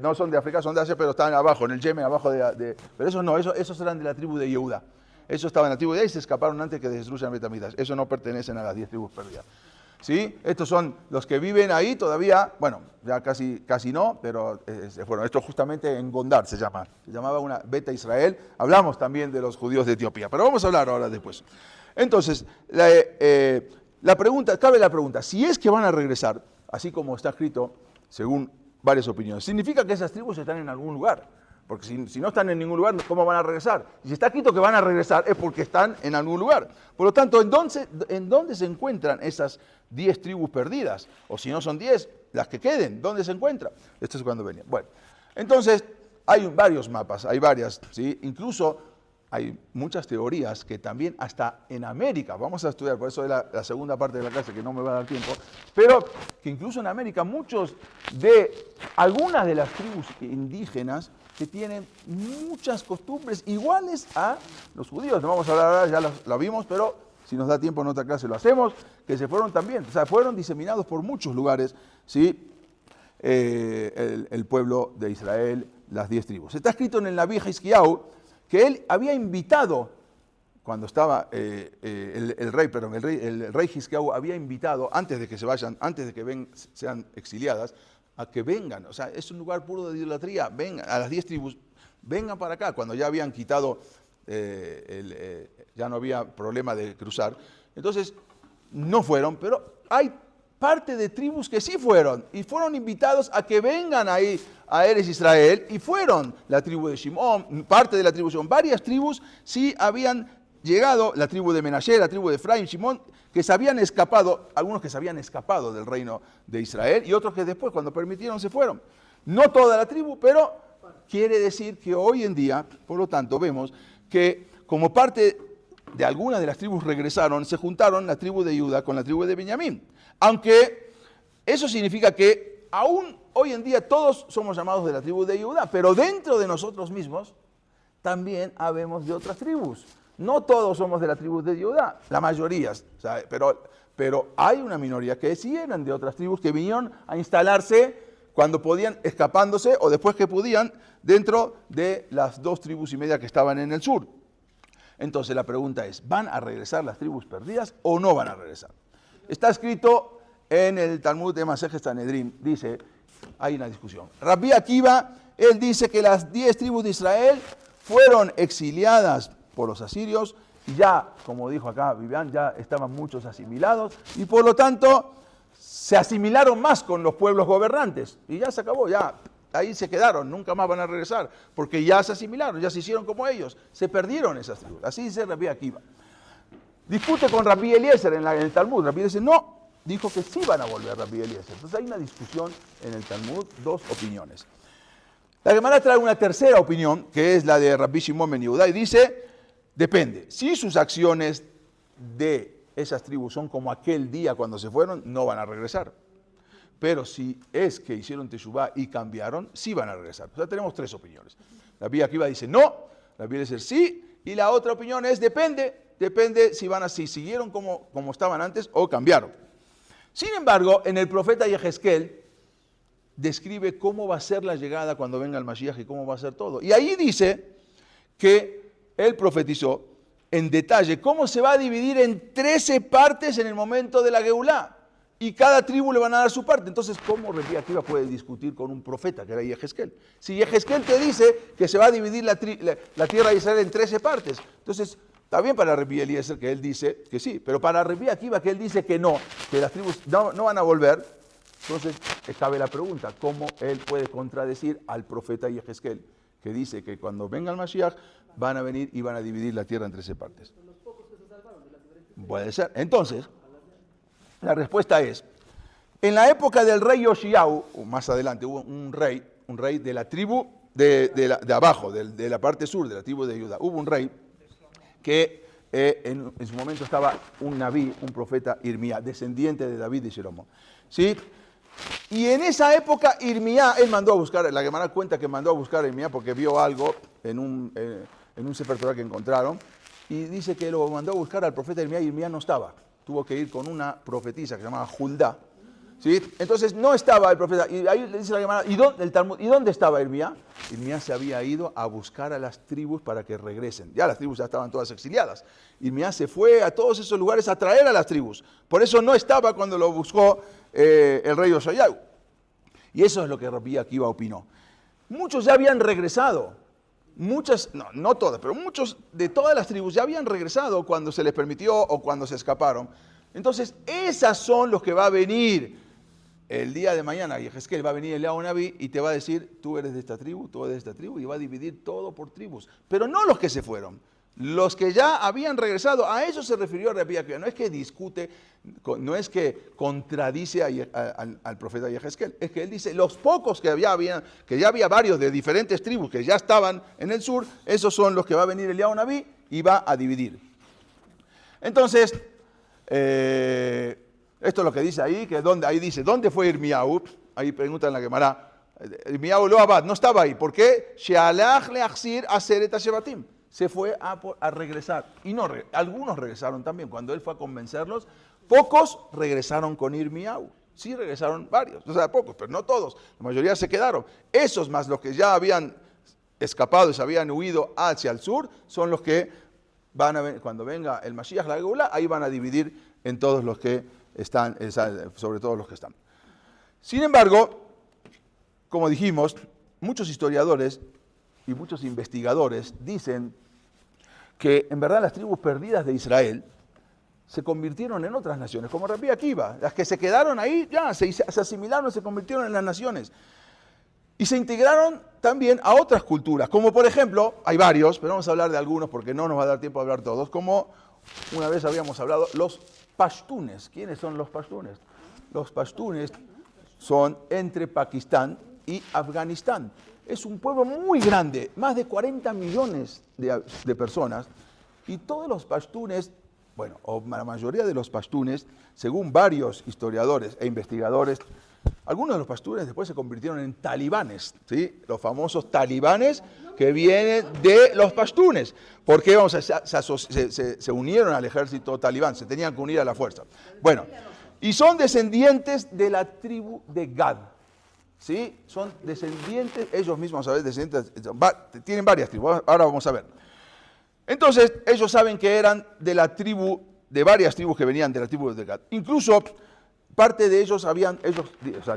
A: no son de África, son de Asia, pero estaban abajo, en el Yemen, abajo pero esos no, esos eran de la tribu de Yehuda. Esos estaban en la tribu de y se escaparon antes que destruyan Betamidas. Esos no pertenecen a las 10 tribus perdidas. ¿Sí? Estos son los que viven ahí todavía, bueno, ya casi no, pero bueno, esto justamente en Gondar se llamaba una Beta Israel. Hablamos también de los judíos de Etiopía, pero vamos a hablar ahora después. Entonces, cabe la pregunta, si es que van a regresar, así como está escrito, según varias opiniones, ¿significa que esas tribus están en algún lugar? Porque si no están en ningún lugar, ¿cómo van a regresar? Y si está escrito que van a regresar, es porque están en algún lugar. Por lo tanto, ¿en dónde se encuentran esas 10 tribus perdidas? O si no son 10, las que queden, ¿dónde se encuentran? Esto es cuando venían. Bueno, entonces, hay varios mapas, hay varias, ¿sí? Incluso hay muchas teorías que también hasta en América, vamos a estudiar, por eso es la segunda parte de la clase que no me va a dar tiempo, pero que incluso en América algunas de las tribus indígenas que tienen muchas costumbres iguales a los judíos. No vamos a hablar ahora, ya lo vimos, pero si nos da tiempo en otra clase lo hacemos, que se fueron también, o sea, fueron diseminados por muchos lugares, ¿sí? El pueblo de Israel, las 10 tribus. Está escrito en el Naví Hizkiyahu que él había invitado, cuando estaba el rey Hizkiyahu había invitado, antes de que se vayan, antes de que sean exiliadas, a que vengan. O sea, es un lugar puro de idolatría. Vengan, a las 10 tribus, vengan para acá. Cuando ya habían quitado, ya no había problema de cruzar. Entonces, no fueron, pero hay parte de tribus que sí fueron, y fueron invitados a que vengan ahí a Eretz Israel, y fueron la tribu de Shimón, parte de la tribu de Shimón. Varias tribus sí habían llegado, la tribu de Menashe, la tribu de Efraín, Shimón, que se habían escapado, algunos que se habían escapado del reino de Israel, y otros que después, cuando permitieron, se fueron. No toda la tribu, pero quiere decir que hoy en día, por lo tanto, vemos que como parte de algunas de las tribus regresaron, se juntaron la tribu de Judá con la tribu de Benjamín. Aunque eso significa que aún hoy en día todos somos llamados de la tribu de Judá, pero dentro de nosotros mismos también habemos de otras tribus. No todos somos de la tribu de Judá, la mayoría, ¿sabe? Pero hay una minoría que sí eran de otras tribus que vinieron a instalarse cuando podían, escapándose o después que podían, dentro de las 2 tribus y media que estaban en el sur. Entonces la pregunta es, ¿van a regresar las tribus perdidas o no van a regresar? Está escrito en el Talmud de Masejes Sanedrín, dice, hay una discusión. Rabbi Akiva, él dice que las 10 tribus de Israel fueron exiliadas por los asirios, y ya, como dijo acá Vivian, ya estaban muchos asimilados, y por lo tanto se asimilaron más con los pueblos gobernantes, y ya se acabó, ya ahí se quedaron, nunca más van a regresar, porque ya se asimilaron, ya se hicieron como ellos, se perdieron esas tribus. Así dice Rabbi Akiva. Discute con Rabbi Eliezer en el Talmud. Rabbi Eliezer no, dijo que sí van a volver Rabbi Eliezer. Entonces hay una discusión en el Talmud, 2 opiniones. La Gemara trae una tercera opinión, que es la de Rabbi Shimon ben Yehudá, y dice, depende, si sus acciones de esas tribus son como aquel día cuando se fueron, no van a regresar. Pero si es que hicieron teshuvá y cambiaron, sí van a regresar. O sea, tenemos 3 opiniones. Rabbi Akiva dice no, Rabbi Eliezer sí, y la otra opinión es depende si siguieron como estaban antes o cambiaron. Sin embargo, en el profeta Yehezkel describe cómo va a ser la llegada cuando venga el Mashiach y cómo va a ser todo. Y ahí dice que él profetizó en detalle cómo se va a dividir en 13 partes en el momento de la Geulá. Y cada tribu le van a dar su parte. Entonces, ¿cómo Rabbi Akiva puede discutir con un profeta que era Yehezkel? Si Yehezkel te dice que se va a dividir la tierra de Israel en 13 partes, entonces está bien para Rabbi Eliezer que él dice que sí, pero para Rabbi Akiva que él dice que no, que las tribus no van a volver, entonces cabe la pregunta, ¿cómo él puede contradecir al profeta Yehezkel que dice que cuando venga el Mashiach van a venir y van a dividir la tierra en 13 partes? Puede ser. Entonces, la respuesta es, en la época del rey Yoshiyahu, o más adelante hubo un rey de la tribu de abajo, de la parte sur de la tribu de Judá, hubo un rey que en su momento estaba un nabí, un profeta Irmía, descendiente de David y Jeromo. ¿Sí? Y en esa época Irmía, él mandó a buscar, la Gemara cuenta que mandó a buscar a Irmía porque vio algo en un Sefer Torah que encontraron, y dice que lo mandó a buscar al profeta Irmía y Irmía no estaba. Tuvo que ir con una profetisa que se llamaba Juldá. ¿Sí? Entonces no estaba el profeta, y ahí le dice la Gemara, ¿y dónde estaba Irmía? Irmía se había ido a buscar a las tribus para que regresen. Ya las tribus ya estaban todas exiliadas. Irmía se fue a todos esos lugares a traer a las tribus. Por eso no estaba cuando lo buscó el rey Yoshayahu. Y eso es lo que Rabbi Akiva opinó. Muchos ya habían regresado. Muchas, no todas, pero muchos de todas las tribus ya habían regresado cuando se les permitió o cuando se escaparon. Entonces, esas son los que va a venir el día de mañana. Y Yehezkel va a venir Eliyahu Naví y te va a decir, tú eres de esta tribu, tú eres de esta tribu, y va a dividir todo por tribus. Pero no los que se fueron. Los que ya habían regresado, a eso se refirió Rabbi Akiva. No es que discute, no es que contradice al profeta Yehezkel, es que él dice, los pocos que ya había varios de diferentes tribus que ya estaban en el sur, esos son los que va a venir Eliyahu Naví y va a dividir. Entonces, esto es lo que dice ahí, ahí dice, ¿dónde fue Irmiyahu? Ahí preguntan la Gemara, Irmiyahu lo abad, no estaba ahí, ¿por qué? Shealach leachzir aseret hashevatim. Se fue a regresar. Y algunos regresaron también. Cuando él fue a convencerlos, pocos regresaron con Irmiyahu. Sí regresaron varios, o sea, pocos, pero no todos. La mayoría se quedaron. Esos más los que ya habían escapado y se habían huido hacia el sur, son los que van a ver, cuando venga el Mashiach, la Geulá, ahí van a dividir en todos los que están, sobre todo los que están. Sin embargo, como dijimos, muchos historiadores y muchos investigadores dicen que en verdad las tribus perdidas de Israel se convirtieron en otras naciones, como Rabbi Akiva. Las que se quedaron ahí ya se asimilaron, se convirtieron en las naciones. Y se integraron también a otras culturas, como por ejemplo, hay varios, pero vamos a hablar de algunos porque no nos va a dar tiempo a hablar todos, como una vez habíamos hablado, los pashtunes. ¿Quiénes son los pashtunes? Los pashtunes son entre Pakistán y Afganistán. Es un pueblo muy grande, más de 40 millones de personas, y todos los pashtunes, bueno, o la mayoría de los pashtunes, según varios historiadores e investigadores, algunos de los pashtunes después se convirtieron en talibanes, ¿sí? Los famosos talibanes que vienen de los pashtunes, porque se unieron al ejército talibán, se tenían que unir a la fuerza. Bueno, y son descendientes de la tribu de Gad. ¿Sí? Son descendientes, ellos mismos, ¿sabes? Descendientes, tienen varias tribus, ahora vamos a ver. Entonces, ellos saben que eran de la tribu, de varias tribus que venían de la tribu de Gad. Incluso, parte de ellos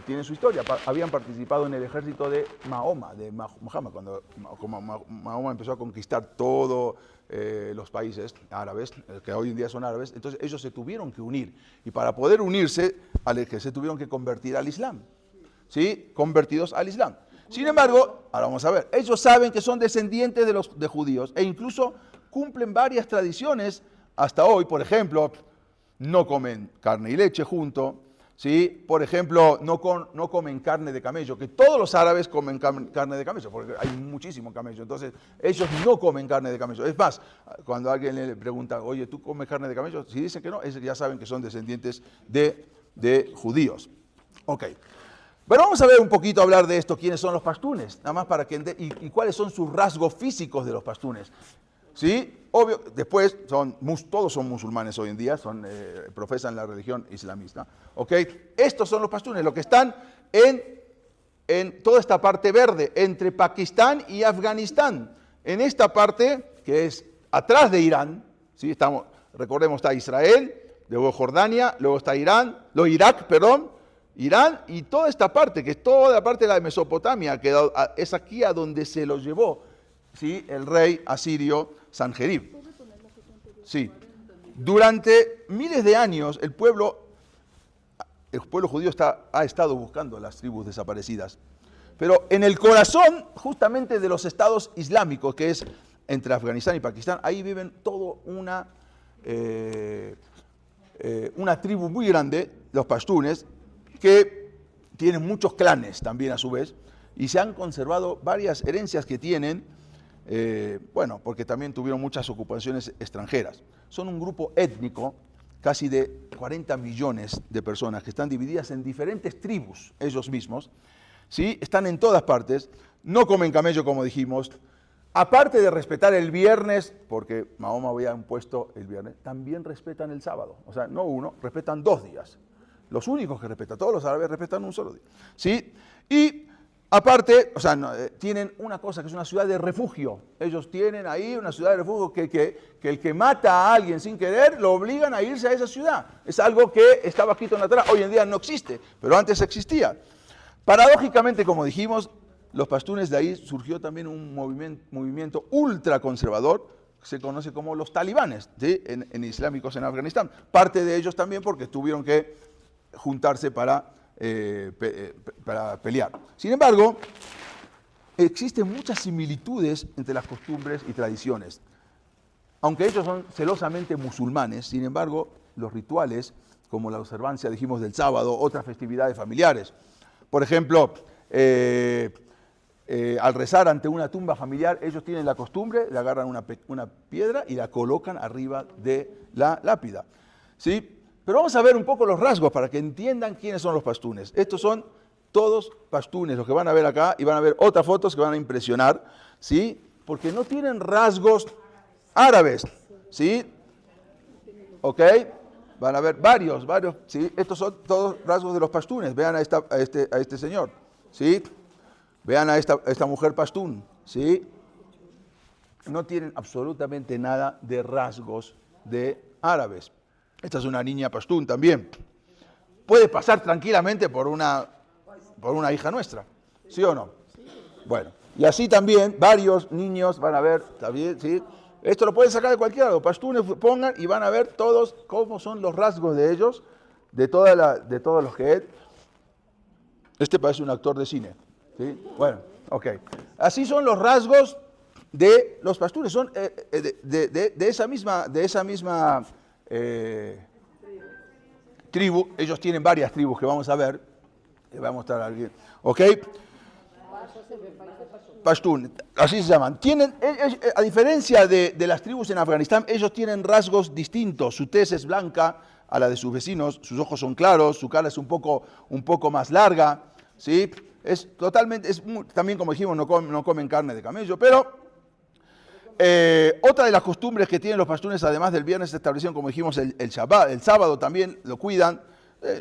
A: tienen su historia, habían participado en el ejército de Mahoma, de Muhammad, cuando Mahoma empezó a conquistar todos los países árabes, que hoy en día son árabes. Entonces, ellos se tuvieron que unir, y para poder unirse, se tuvieron que convertir al Islam. ¿Sí? Convertidos al Islam. Sin embargo, ahora vamos a ver, ellos saben que son descendientes de judíos e incluso cumplen varias tradiciones hasta hoy. Por ejemplo, no comen carne y leche junto, ¿sí? Por ejemplo, no comen carne de camello, que todos los árabes comen carne de camello, porque hay muchísimo camello. Entonces, ellos no comen carne de camello. Es más, cuando alguien le pregunta, oye, ¿tú comes carne de camello? Si dicen que no, ya saben que son descendientes de judíos. Ok. Pero vamos a ver un poquito, hablar de esto, quiénes son los pashtunes, nada más para que y cuáles son sus rasgos físicos de los pashtunes. ¿Sí? Obvio, después todos son musulmanes hoy en día, profesan la religión islamista. ¿Ok? Estos son los pashtunes, los que están en toda esta parte verde, entre Pakistán y Afganistán. En esta parte, que es atrás de Irán, ¿sí? Recordemos, está Israel, luego Jordania, luego está Irak, Irán, y toda esta parte, que es toda la parte de la Mesopotamia, que es aquí a donde se lo llevó, ¿sí? El rey asirio Sanjerib. Sí. Durante miles de años el pueblo judío ha estado buscando las tribus desaparecidas. Pero en el corazón justamente de los estados islámicos, que es entre Afganistán y Pakistán, ahí viven toda una tribu muy grande, los pashtunes, que tienen muchos clanes también a su vez, y se han conservado varias herencias que tienen, bueno, porque también tuvieron muchas ocupaciones extranjeras. Son un grupo étnico, casi de 40 millones de personas que están divididas en diferentes tribus, ellos mismos, ¿sí? Están en todas partes, no comen camello como dijimos, aparte de respetar el viernes, porque Mahoma había impuesto el viernes, también respetan el sábado, o sea, no uno, respetan 2 días. Los únicos que respetan, todos los árabes respetan un solo día, ¿sí? Y aparte, o sea, tienen una cosa que es una ciudad de refugio. Ellos tienen ahí una ciudad de refugio que el que mata a alguien sin querer, lo obligan a irse a esa ciudad. Es algo que estaba escrito en la Torá. Hoy en día no existe, pero antes existía. Paradójicamente, como dijimos, los pastunes de ahí surgió también un movimiento ultraconservador, que se conoce como los talibanes, ¿sí? en islámicos en Afganistán. Parte de ellos también porque tuvieron que juntarse para pelear. Sin embargo, existen muchas similitudes entre las costumbres y tradiciones. Aunque ellos son celosamente musulmanes, sin embargo, los rituales, como la observancia, dijimos, del sábado, otras festividades familiares. Por ejemplo, al rezar ante una tumba familiar, ellos tienen la costumbre, le agarran una piedra y la colocan arriba de la lápida, ¿sí? Pero vamos a ver un poco los rasgos para que entiendan quiénes son los pastunes. Estos son todos pastunes, los que van a ver acá, y van a ver otras fotos que van a impresionar, ¿sí? Porque no tienen rasgos árabes, ¿sí? ¿Ok? Van a ver varios, ¿sí? Estos son todos rasgos de los pastunes. Vean a este señor, ¿sí? Vean a esta mujer pastún, ¿sí? No tienen absolutamente nada de rasgos de árabes. Esta es una niña pastún también. Puede pasar tranquilamente por una hija nuestra, ¿sí o no? Bueno, y así también varios niños van a ver, también, ¿sí? Esto lo pueden sacar de cualquier lado, pastunes pongan y van a ver todos cómo son los rasgos de ellos, de todos los que es. Este parece un actor de cine, ¿sí? Bueno, ok. Así son los rasgos de los pastunes, son de esa misma tribu. Ellos tienen varias tribus que vamos a ver, que va a mostrar a alguien, ¿ok? Pastún, así se llaman. A diferencia de las tribus en Afganistán, ellos tienen rasgos distintos. Su tez es blanca a la de sus vecinos, sus ojos son claros, su cara es un poco más larga, ¿sí? También, como dijimos, no comen carne de camello, pero otra de las costumbres que tienen los pastunes, además del viernes, establecieron, como dijimos, el Shabbat, el sábado también lo cuidan,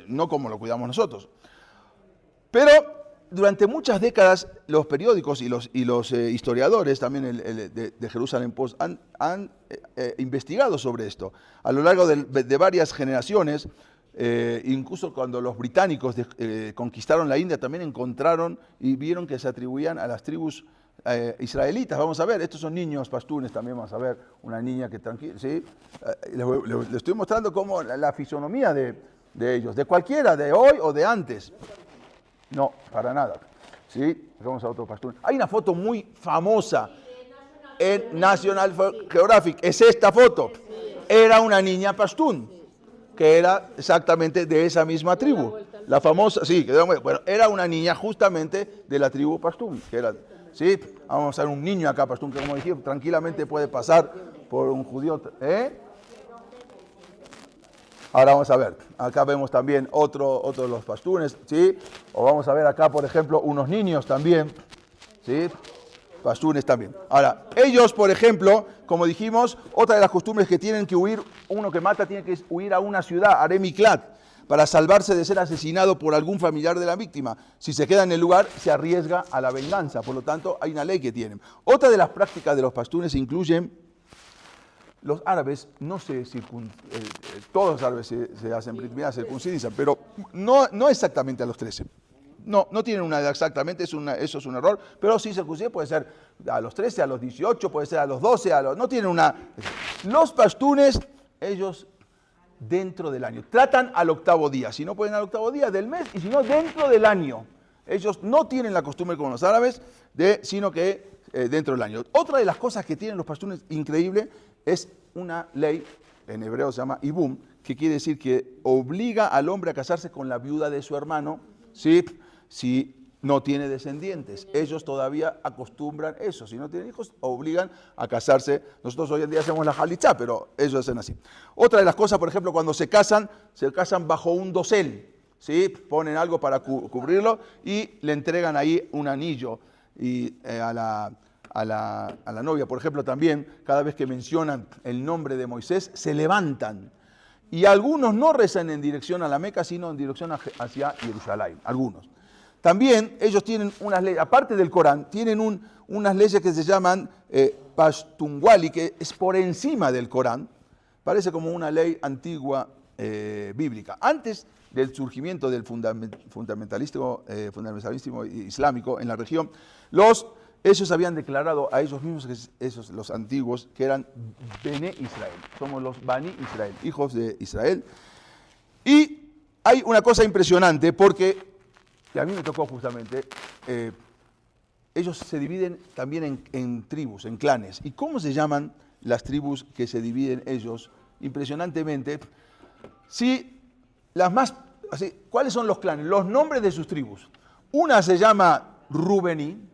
A: no como lo cuidamos nosotros. Pero durante muchas décadas los periódicos y los historiadores también de Jerusalén Post han investigado sobre esto. A lo largo de varias generaciones, incluso cuando los británicos conquistaron la India, también encontraron y vieron que se atribuían a las tribus israelitas. Vamos a ver, estos son niños pastunes también, vamos a ver, una niña que tranquila, ¿sí? Les estoy mostrando cómo la fisonomía de ellos, de cualquiera, de hoy o de antes. No, para nada, ¿sí? Vamos a otro pastún. Hay una foto muy famosa en National Geographic, es esta foto. Era una niña pastún, que era exactamente de esa misma tribu. La famosa, sí, bueno, era una niña justamente de la tribu pastún, que era... ¿Sí? Vamos a ver un niño acá, pastún, que como dije, tranquilamente puede pasar por un judío. Ahora vamos a ver, acá vemos también otro de los pastunes, ¿sí? O vamos a ver acá, por ejemplo, unos niños también, ¿sí? Pastunes también. Ahora, ellos, por ejemplo, como dijimos, otra de las costumbres que tienen que huir, uno que mata tiene que huir a una ciudad, Aremiklat, para salvarse de ser asesinado por algún familiar de la víctima. Si se queda en el lugar, se arriesga a la venganza. Por lo tanto, hay una ley que tienen. Otra de las prácticas de los pastunes incluyen, los árabes no se todos los árabes se hacen brit milá, se circuncidan, pero no exactamente a los 13. No tienen una edad exactamente, eso es un error, pero sí circuncisión puede ser a los 13, a los 18, puede ser a los 12, no tienen una... Los pastunes, ellos... dentro del año. Tratan al 8º día. Si no pueden al 8º día del mes, y si no, dentro del año. Ellos no tienen la costumbre como los árabes, sino que dentro del año. Otra de las cosas que tienen los pastunes increíble es una ley, en hebreo se llama ibum, que quiere decir que obliga al hombre a casarse con la viuda de su hermano, ¿sí? Si no tiene descendientes. Ellos todavía acostumbran eso. Si no tienen hijos, obligan a casarse. Nosotros hoy en día hacemos la jalitzá, pero ellos hacen así. Otra de las cosas, por ejemplo, cuando se casan bajo un dosel. ¿Sí? Ponen algo para cubrirlo y le entregan ahí un anillo a la novia. Por ejemplo, también, cada vez que mencionan el nombre de Moisés, se levantan. Y algunos no rezan en dirección a la Meca, sino en dirección hacia Jerusalén. Algunos. También ellos tienen unas leyes, aparte del Corán, tienen unas leyes que se llaman Pashtunwali, que es por encima del Corán. Parece como una ley antigua bíblica. Antes del surgimiento del fundamentalismo islámico en la región, ellos habían declarado a ellos mismos, los antiguos, que eran Bene Israel. Somos los Bani Israel, hijos de Israel. Y hay una cosa impresionante porque, y a mí me tocó justamente, ellos se dividen también en tribus, en clanes. ¿Y cómo se llaman las tribus que se dividen ellos? Impresionantemente, ¿cuáles son los clanes? Los nombres de sus tribus. Una se llama Rubení,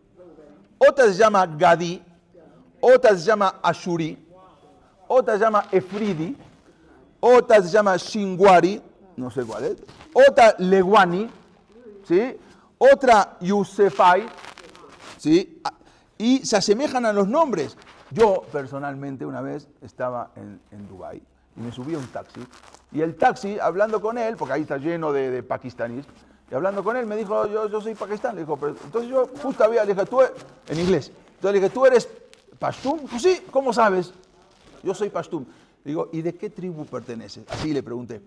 A: otra se llama Gadí, otra se llama Ashuri, otra se llama Efridi, otra se llama Shingwari, no sé cuál es, otra Leguani, ¿sí? Otra Yusefai, ¿sí? Y se asemejan a los nombres. Yo personalmente una vez estaba en Dubái y me subí a un taxi, y el taxi, hablando con él, porque ahí está lleno de pakistaníes, y hablando con él me dijo, yo soy pakistán. Le dijo, pero entonces yo justo le dije, en inglés, entonces le dije, ¿tú eres pashtun? Pues sí, ¿cómo sabes? Yo soy pashtun. Le digo, ¿y de qué tribu perteneces? Así le pregunté.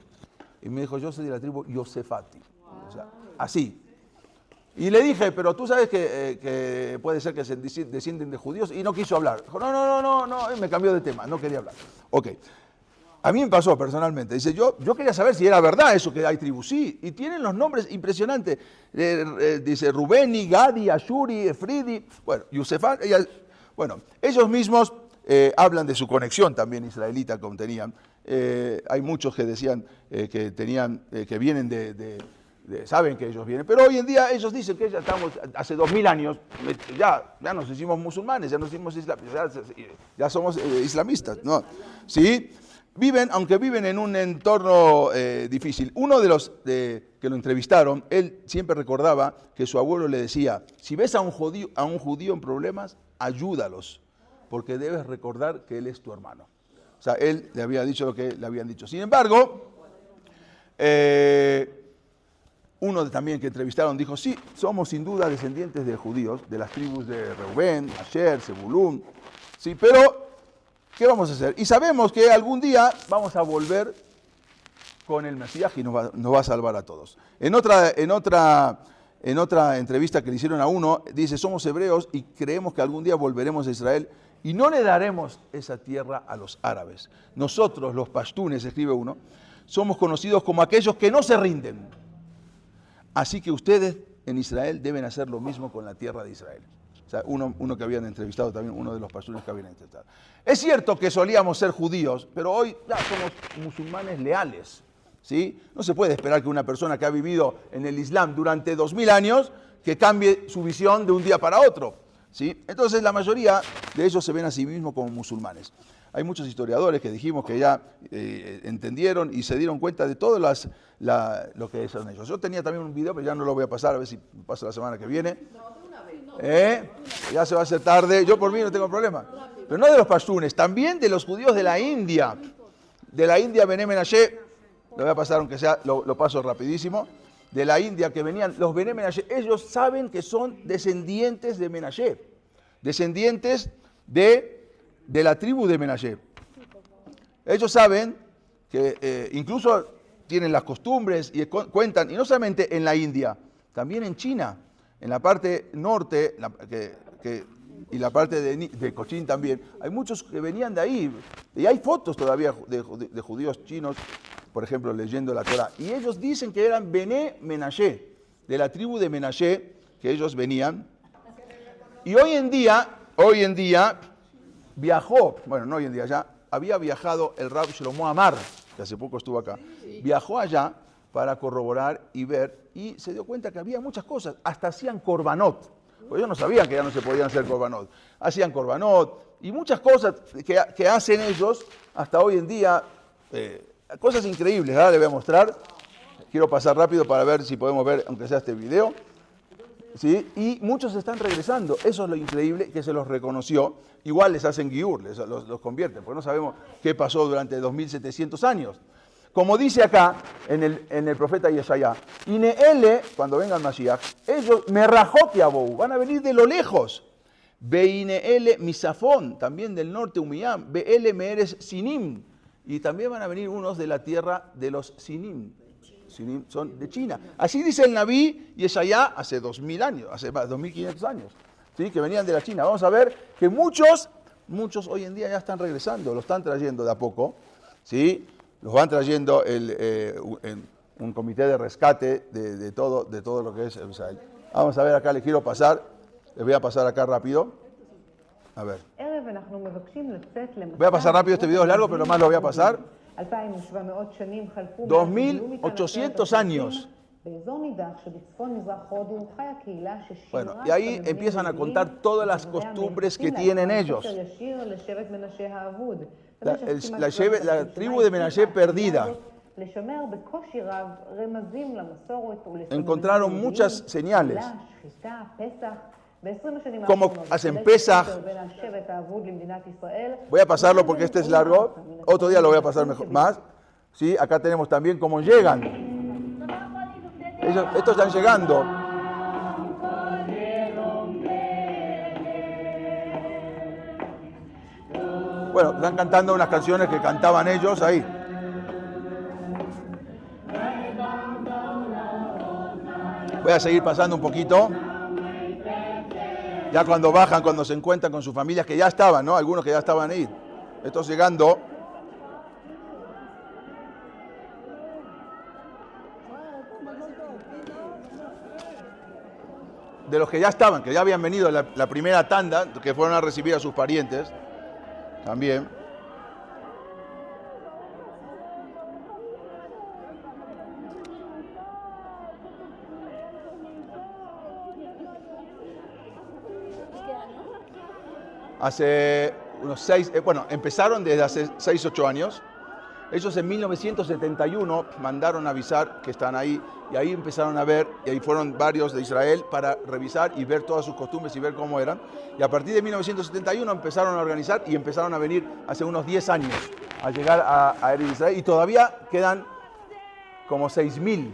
A: Y me dijo, yo soy de la tribu Yosefati. O sea, así. Y le dije, pero tú sabes que puede ser que se descienden de judíos, y no quiso hablar. Dijo, no, y me cambió de tema, no quería hablar. Ok. A mí me pasó personalmente. Dice, yo quería saber si era verdad eso que hay tribus. Sí, y tienen los nombres impresionantes. Dice Rubeni, Gadi, Ashuri, Efridi, bueno, Yusefán. Bueno, ellos mismos hablan de su conexión también israelita como tenían. Hay muchos que decían que vienen saben que ellos vienen, pero hoy en día ellos dicen que ya estamos, hace 2000 años, ya nos hicimos musulmanes, ya somos islamistas, ¿no? ¿Sí? Aunque viven en un entorno difícil. Uno de los que lo entrevistaron, él siempre recordaba que su abuelo le decía, si ves a un judío en problemas, ayúdalos, porque debes recordar que él es tu hermano. O sea, él le había dicho lo que le habían dicho. Sin embargo, uno también que entrevistaron dijo, sí, somos sin duda descendientes de judíos, de las tribus de Reubén, Asher, Zebulún, sí, pero ¿qué vamos a hacer? Y sabemos que algún día vamos a volver con el Mesías y nos va a salvar a todos. En otra entrevista que le hicieron a uno, dice, somos hebreos y creemos que algún día volveremos a Israel y no le daremos esa tierra a los árabes. Nosotros, los pashtunes, escribe uno, somos conocidos como aquellos que no se rinden. Así que ustedes en Israel deben hacer lo mismo con la tierra de Israel. O sea, uno que habían entrevistado también, uno de los pastores que habían entrevistado. Es cierto que solíamos ser judíos, pero hoy ya somos musulmanes leales, ¿sí? No se puede esperar que una persona que ha vivido en el Islam durante 2000 años, que cambie su visión de un día para otro, ¿sí? Entonces la mayoría de ellos se ven a sí mismos como musulmanes. Hay muchos historiadores que dijimos que ya entendieron y se dieron cuenta de todo lo que son ellos. Yo tenía también un video, pero ya no lo voy a pasar, a ver si pasa la semana que viene. Ya se va a hacer tarde, yo por mí no tengo problema. Pero no de los pashtunes, también de los judíos de la India. De la India, Bené Menashe, lo voy a pasar aunque sea, lo paso rapidísimo. De la India que venían, los Bené Menashe, ellos saben que son descendientes de Menashe. Descendientes de la tribu de Menashe. Ellos saben que incluso tienen las costumbres y cuentan, y no solamente en la India, también en China, en la parte norte y la parte de Cochín también. Hay muchos que venían de ahí, y hay fotos todavía de judíos chinos, por ejemplo, leyendo la Torah. Y ellos dicen que eran Bené Menashe, de la tribu de Menashe, que ellos venían. Y hoy en día viajó, bueno, no hoy en día, ya había viajado el Rab Shlomo Amar, que hace poco estuvo acá, viajó allá para corroborar y ver, y se dio cuenta que había muchas cosas, hasta hacían korbanot, porque ellos no sabían que ya no se podían hacer korbanot, hacían korbanot y muchas cosas que hacen ellos hasta hoy en día, cosas increíbles. Ahora les voy a mostrar, quiero pasar rápido para ver si podemos ver, aunque sea este video, ¿sí? Y muchos están regresando, eso es lo increíble, que se los reconoció, igual les hacen giur, los convierten, porque no sabemos qué pasó durante 2700 años. Como dice acá en el profeta Yeshaya, Ineele, cuando venga el Mashiach, ellos me rajó que abou, van a venir de lo lejos. Beineele misafón, también del norte Umiyam, Beele meeres sinim, y también van a venir unos de la tierra de los sinim. Sinim son de China. Así dice el Nabí Yeshaya hace 2000 años, hace 2500 años, ¿sí? Que venían de la China. Vamos a ver que muchos hoy en día ya están regresando, lo están trayendo de a poco, ¿sí? Los van trayendo un comité de rescate de todo lo que es Israel. Vamos a ver acá, les quiero pasar, les voy a pasar acá rápido. A ver. Voy a pasar rápido, este video es largo, pero más lo voy a pasar. 2800 años. Bueno, y ahí empiezan a contar todas las costumbres que tienen ellos. La tribu de Menashe perdida. Encontraron muchas señales. Como hacen Pesaj. Voy a pasarlo porque este es largo. Otro día lo voy a pasar más. ¿Sí? Acá tenemos también cómo llegan. Estos están llegando. Bueno, están cantando unas canciones que cantaban ellos ahí. Voy a seguir pasando un poquito. Ya cuando bajan, cuando se encuentran con sus familias que ya estaban, ¿no? Algunos que ya estaban ahí. Estos llegando. De los que ya estaban, que ya habían venido la primera tanda, que fueron a recibir a sus parientes. También. Hace unos 6, empezaron desde hace 6, 8 años. Ellos en 1971 mandaron a avisar que están ahí y ahí empezaron a ver, y ahí fueron varios de Israel para revisar y ver todas sus costumbres y ver cómo eran. Y a partir de 1971 empezaron a organizar y empezaron a venir hace unos 10 años a llegar a Israel y todavía quedan como 6.000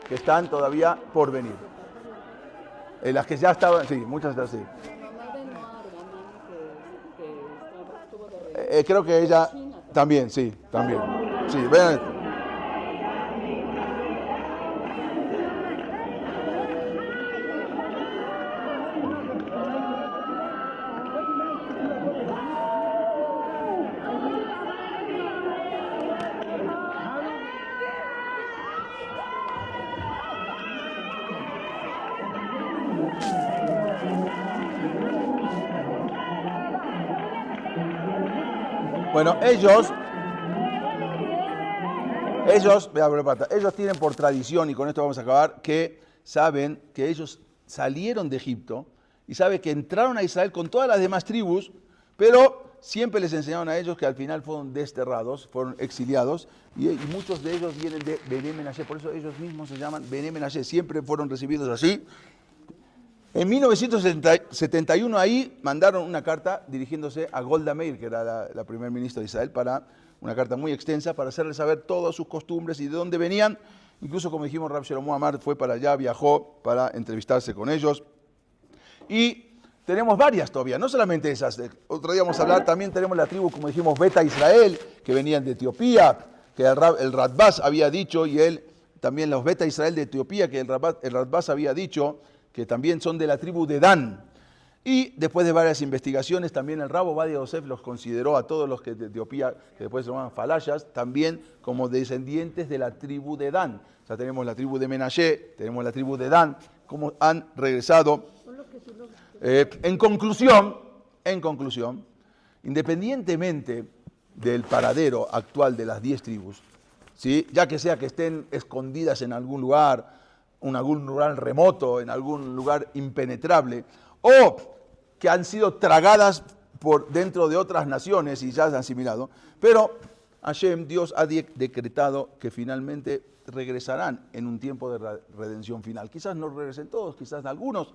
A: que están todavía por venir. Las que ya estaban, sí, muchas de así. Creo que ella también, sí, también. Sí, vean esto. Bueno, ellos tienen por tradición, y con esto vamos a acabar, que saben que ellos salieron de Egipto y saben que entraron a Israel con todas las demás tribus, pero siempre les enseñaron a ellos que al final fueron desterrados, fueron exiliados, y muchos de ellos vienen de Bené Menashe, por eso ellos mismos se llaman Bené Menashe, siempre fueron recibidos así. En 1971 ahí mandaron una carta dirigiéndose a Golda Meir, que era la primer ministra de Israel, para una carta muy extensa para hacerles saber todas sus costumbres y de dónde venían. Incluso, como dijimos, Rab Shlomo Amar fue para allá, viajó para entrevistarse con ellos. Y tenemos varias todavía, no solamente esas. Otro día vamos a hablar, también tenemos la tribu, como dijimos, Beta Israel, que venían de Etiopía, que el Radbaz había dicho, y él, también los Beta Israel de Etiopía, que el Radbaz había dicho, que también son de la tribu de Dan. Y después de varias investigaciones, también el Rab Ovadia Yosef los consideró a todos los que de Etiopía, que después se llaman falayas, también como descendientes de la tribu de Dan. O sea, tenemos la tribu de Menashe, tenemos la tribu de Dan, como han regresado. En conclusión, independientemente del paradero actual de las 10 tribus, ¿sí? Ya que sea que estén escondidas en algún lugar remoto, en algún lugar impenetrable, o que han sido tragadas por dentro de otras naciones y ya se han asimilado, pero Hashem, Dios ha decretado que finalmente regresarán en un tiempo de redención final. Quizás no regresen todos, quizás algunos.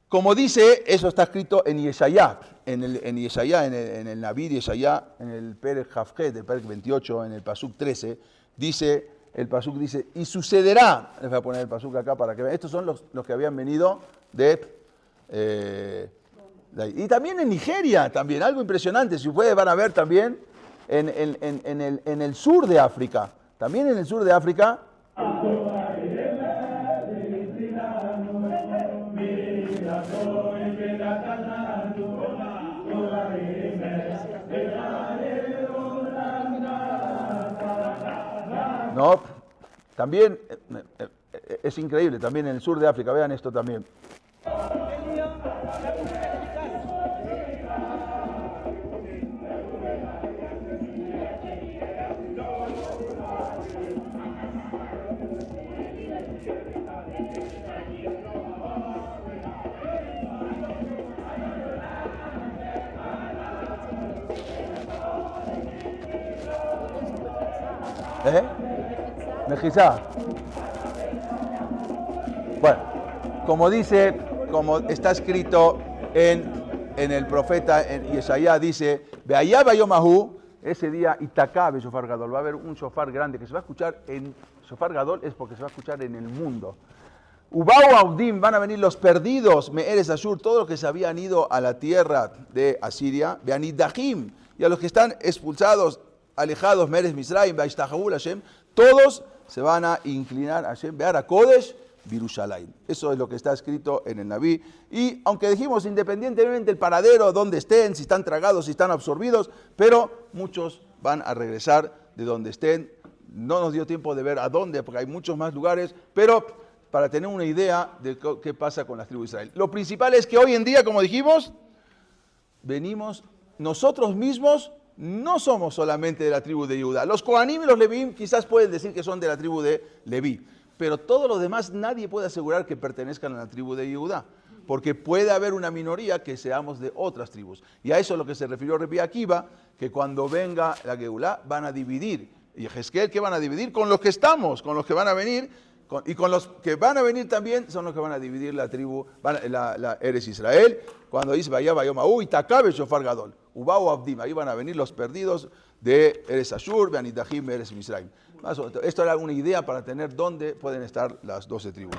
A: Como dice, eso está escrito en Yeshayá, en el Naví de Yeshayá, en el Perek Javjet, el Perek 28, en el Pasuk 13, el Pasuk dice, y sucederá, les voy a poner el Pasuk acá para que vean, estos son los que habían venido de ahí. Y también en Nigeria, también, algo impresionante, si ustedes van a ver también en el sur de África, también en el sur de África, no, también es increíble, también en el sur de África, vean esto también. Mejizá. Bueno, como está escrito en el profeta en Yeshayá, dice, Be'ayá Bayomahu, ese día Itaká Shofar Gadol, va a haber un shofar grande que se va a escuchar en Shofar Gadol, es porque se va a escuchar en el mundo. Ubau Audim, van a venir los perdidos, Me'eres Ashur, todos los que se habían ido a la tierra de Asiria, Be'anidahim, y a los que están expulsados, alejados, Me'eres Misraim, Be'ashtahaul Hashem, todos se van a inclinar a Hashem, Be'ara Kodesh, Birushalayim. Eso es lo que está escrito en el Naví. Y aunque dijimos independientemente del paradero, donde estén, si están tragados, si están absorbidos, pero muchos van a regresar de donde estén. No nos dio tiempo de ver a dónde, porque hay muchos más lugares, pero para tener una idea de qué pasa con las tribus de Israel. Lo principal es que hoy en día, como dijimos, venimos nosotros mismos. No somos solamente de la tribu de Judá. Los Kohanim y los Leví quizás pueden decir que son de la tribu de Leví, pero todos los demás nadie puede asegurar que pertenezcan a la tribu de Judá, porque puede haber una minoría que seamos de otras tribus. Y a eso es lo que se refirió Rabbi Akiva, que cuando venga la Geulá van a dividir. Y Jezquiel, ¿qué van a dividir? Con los que estamos, con los que van a venir, y con los que van a venir también son los que van a dividir la tribu, la Eres Israel, cuando dice Vaya Bayoma, Takabe Shofar Gadol, Ubau Abdim, ahí van a venir los perdidos de Eres Ashur, Be'anidahim, Eres Misraim. Esto era una idea para tener dónde pueden estar las 12 tribus.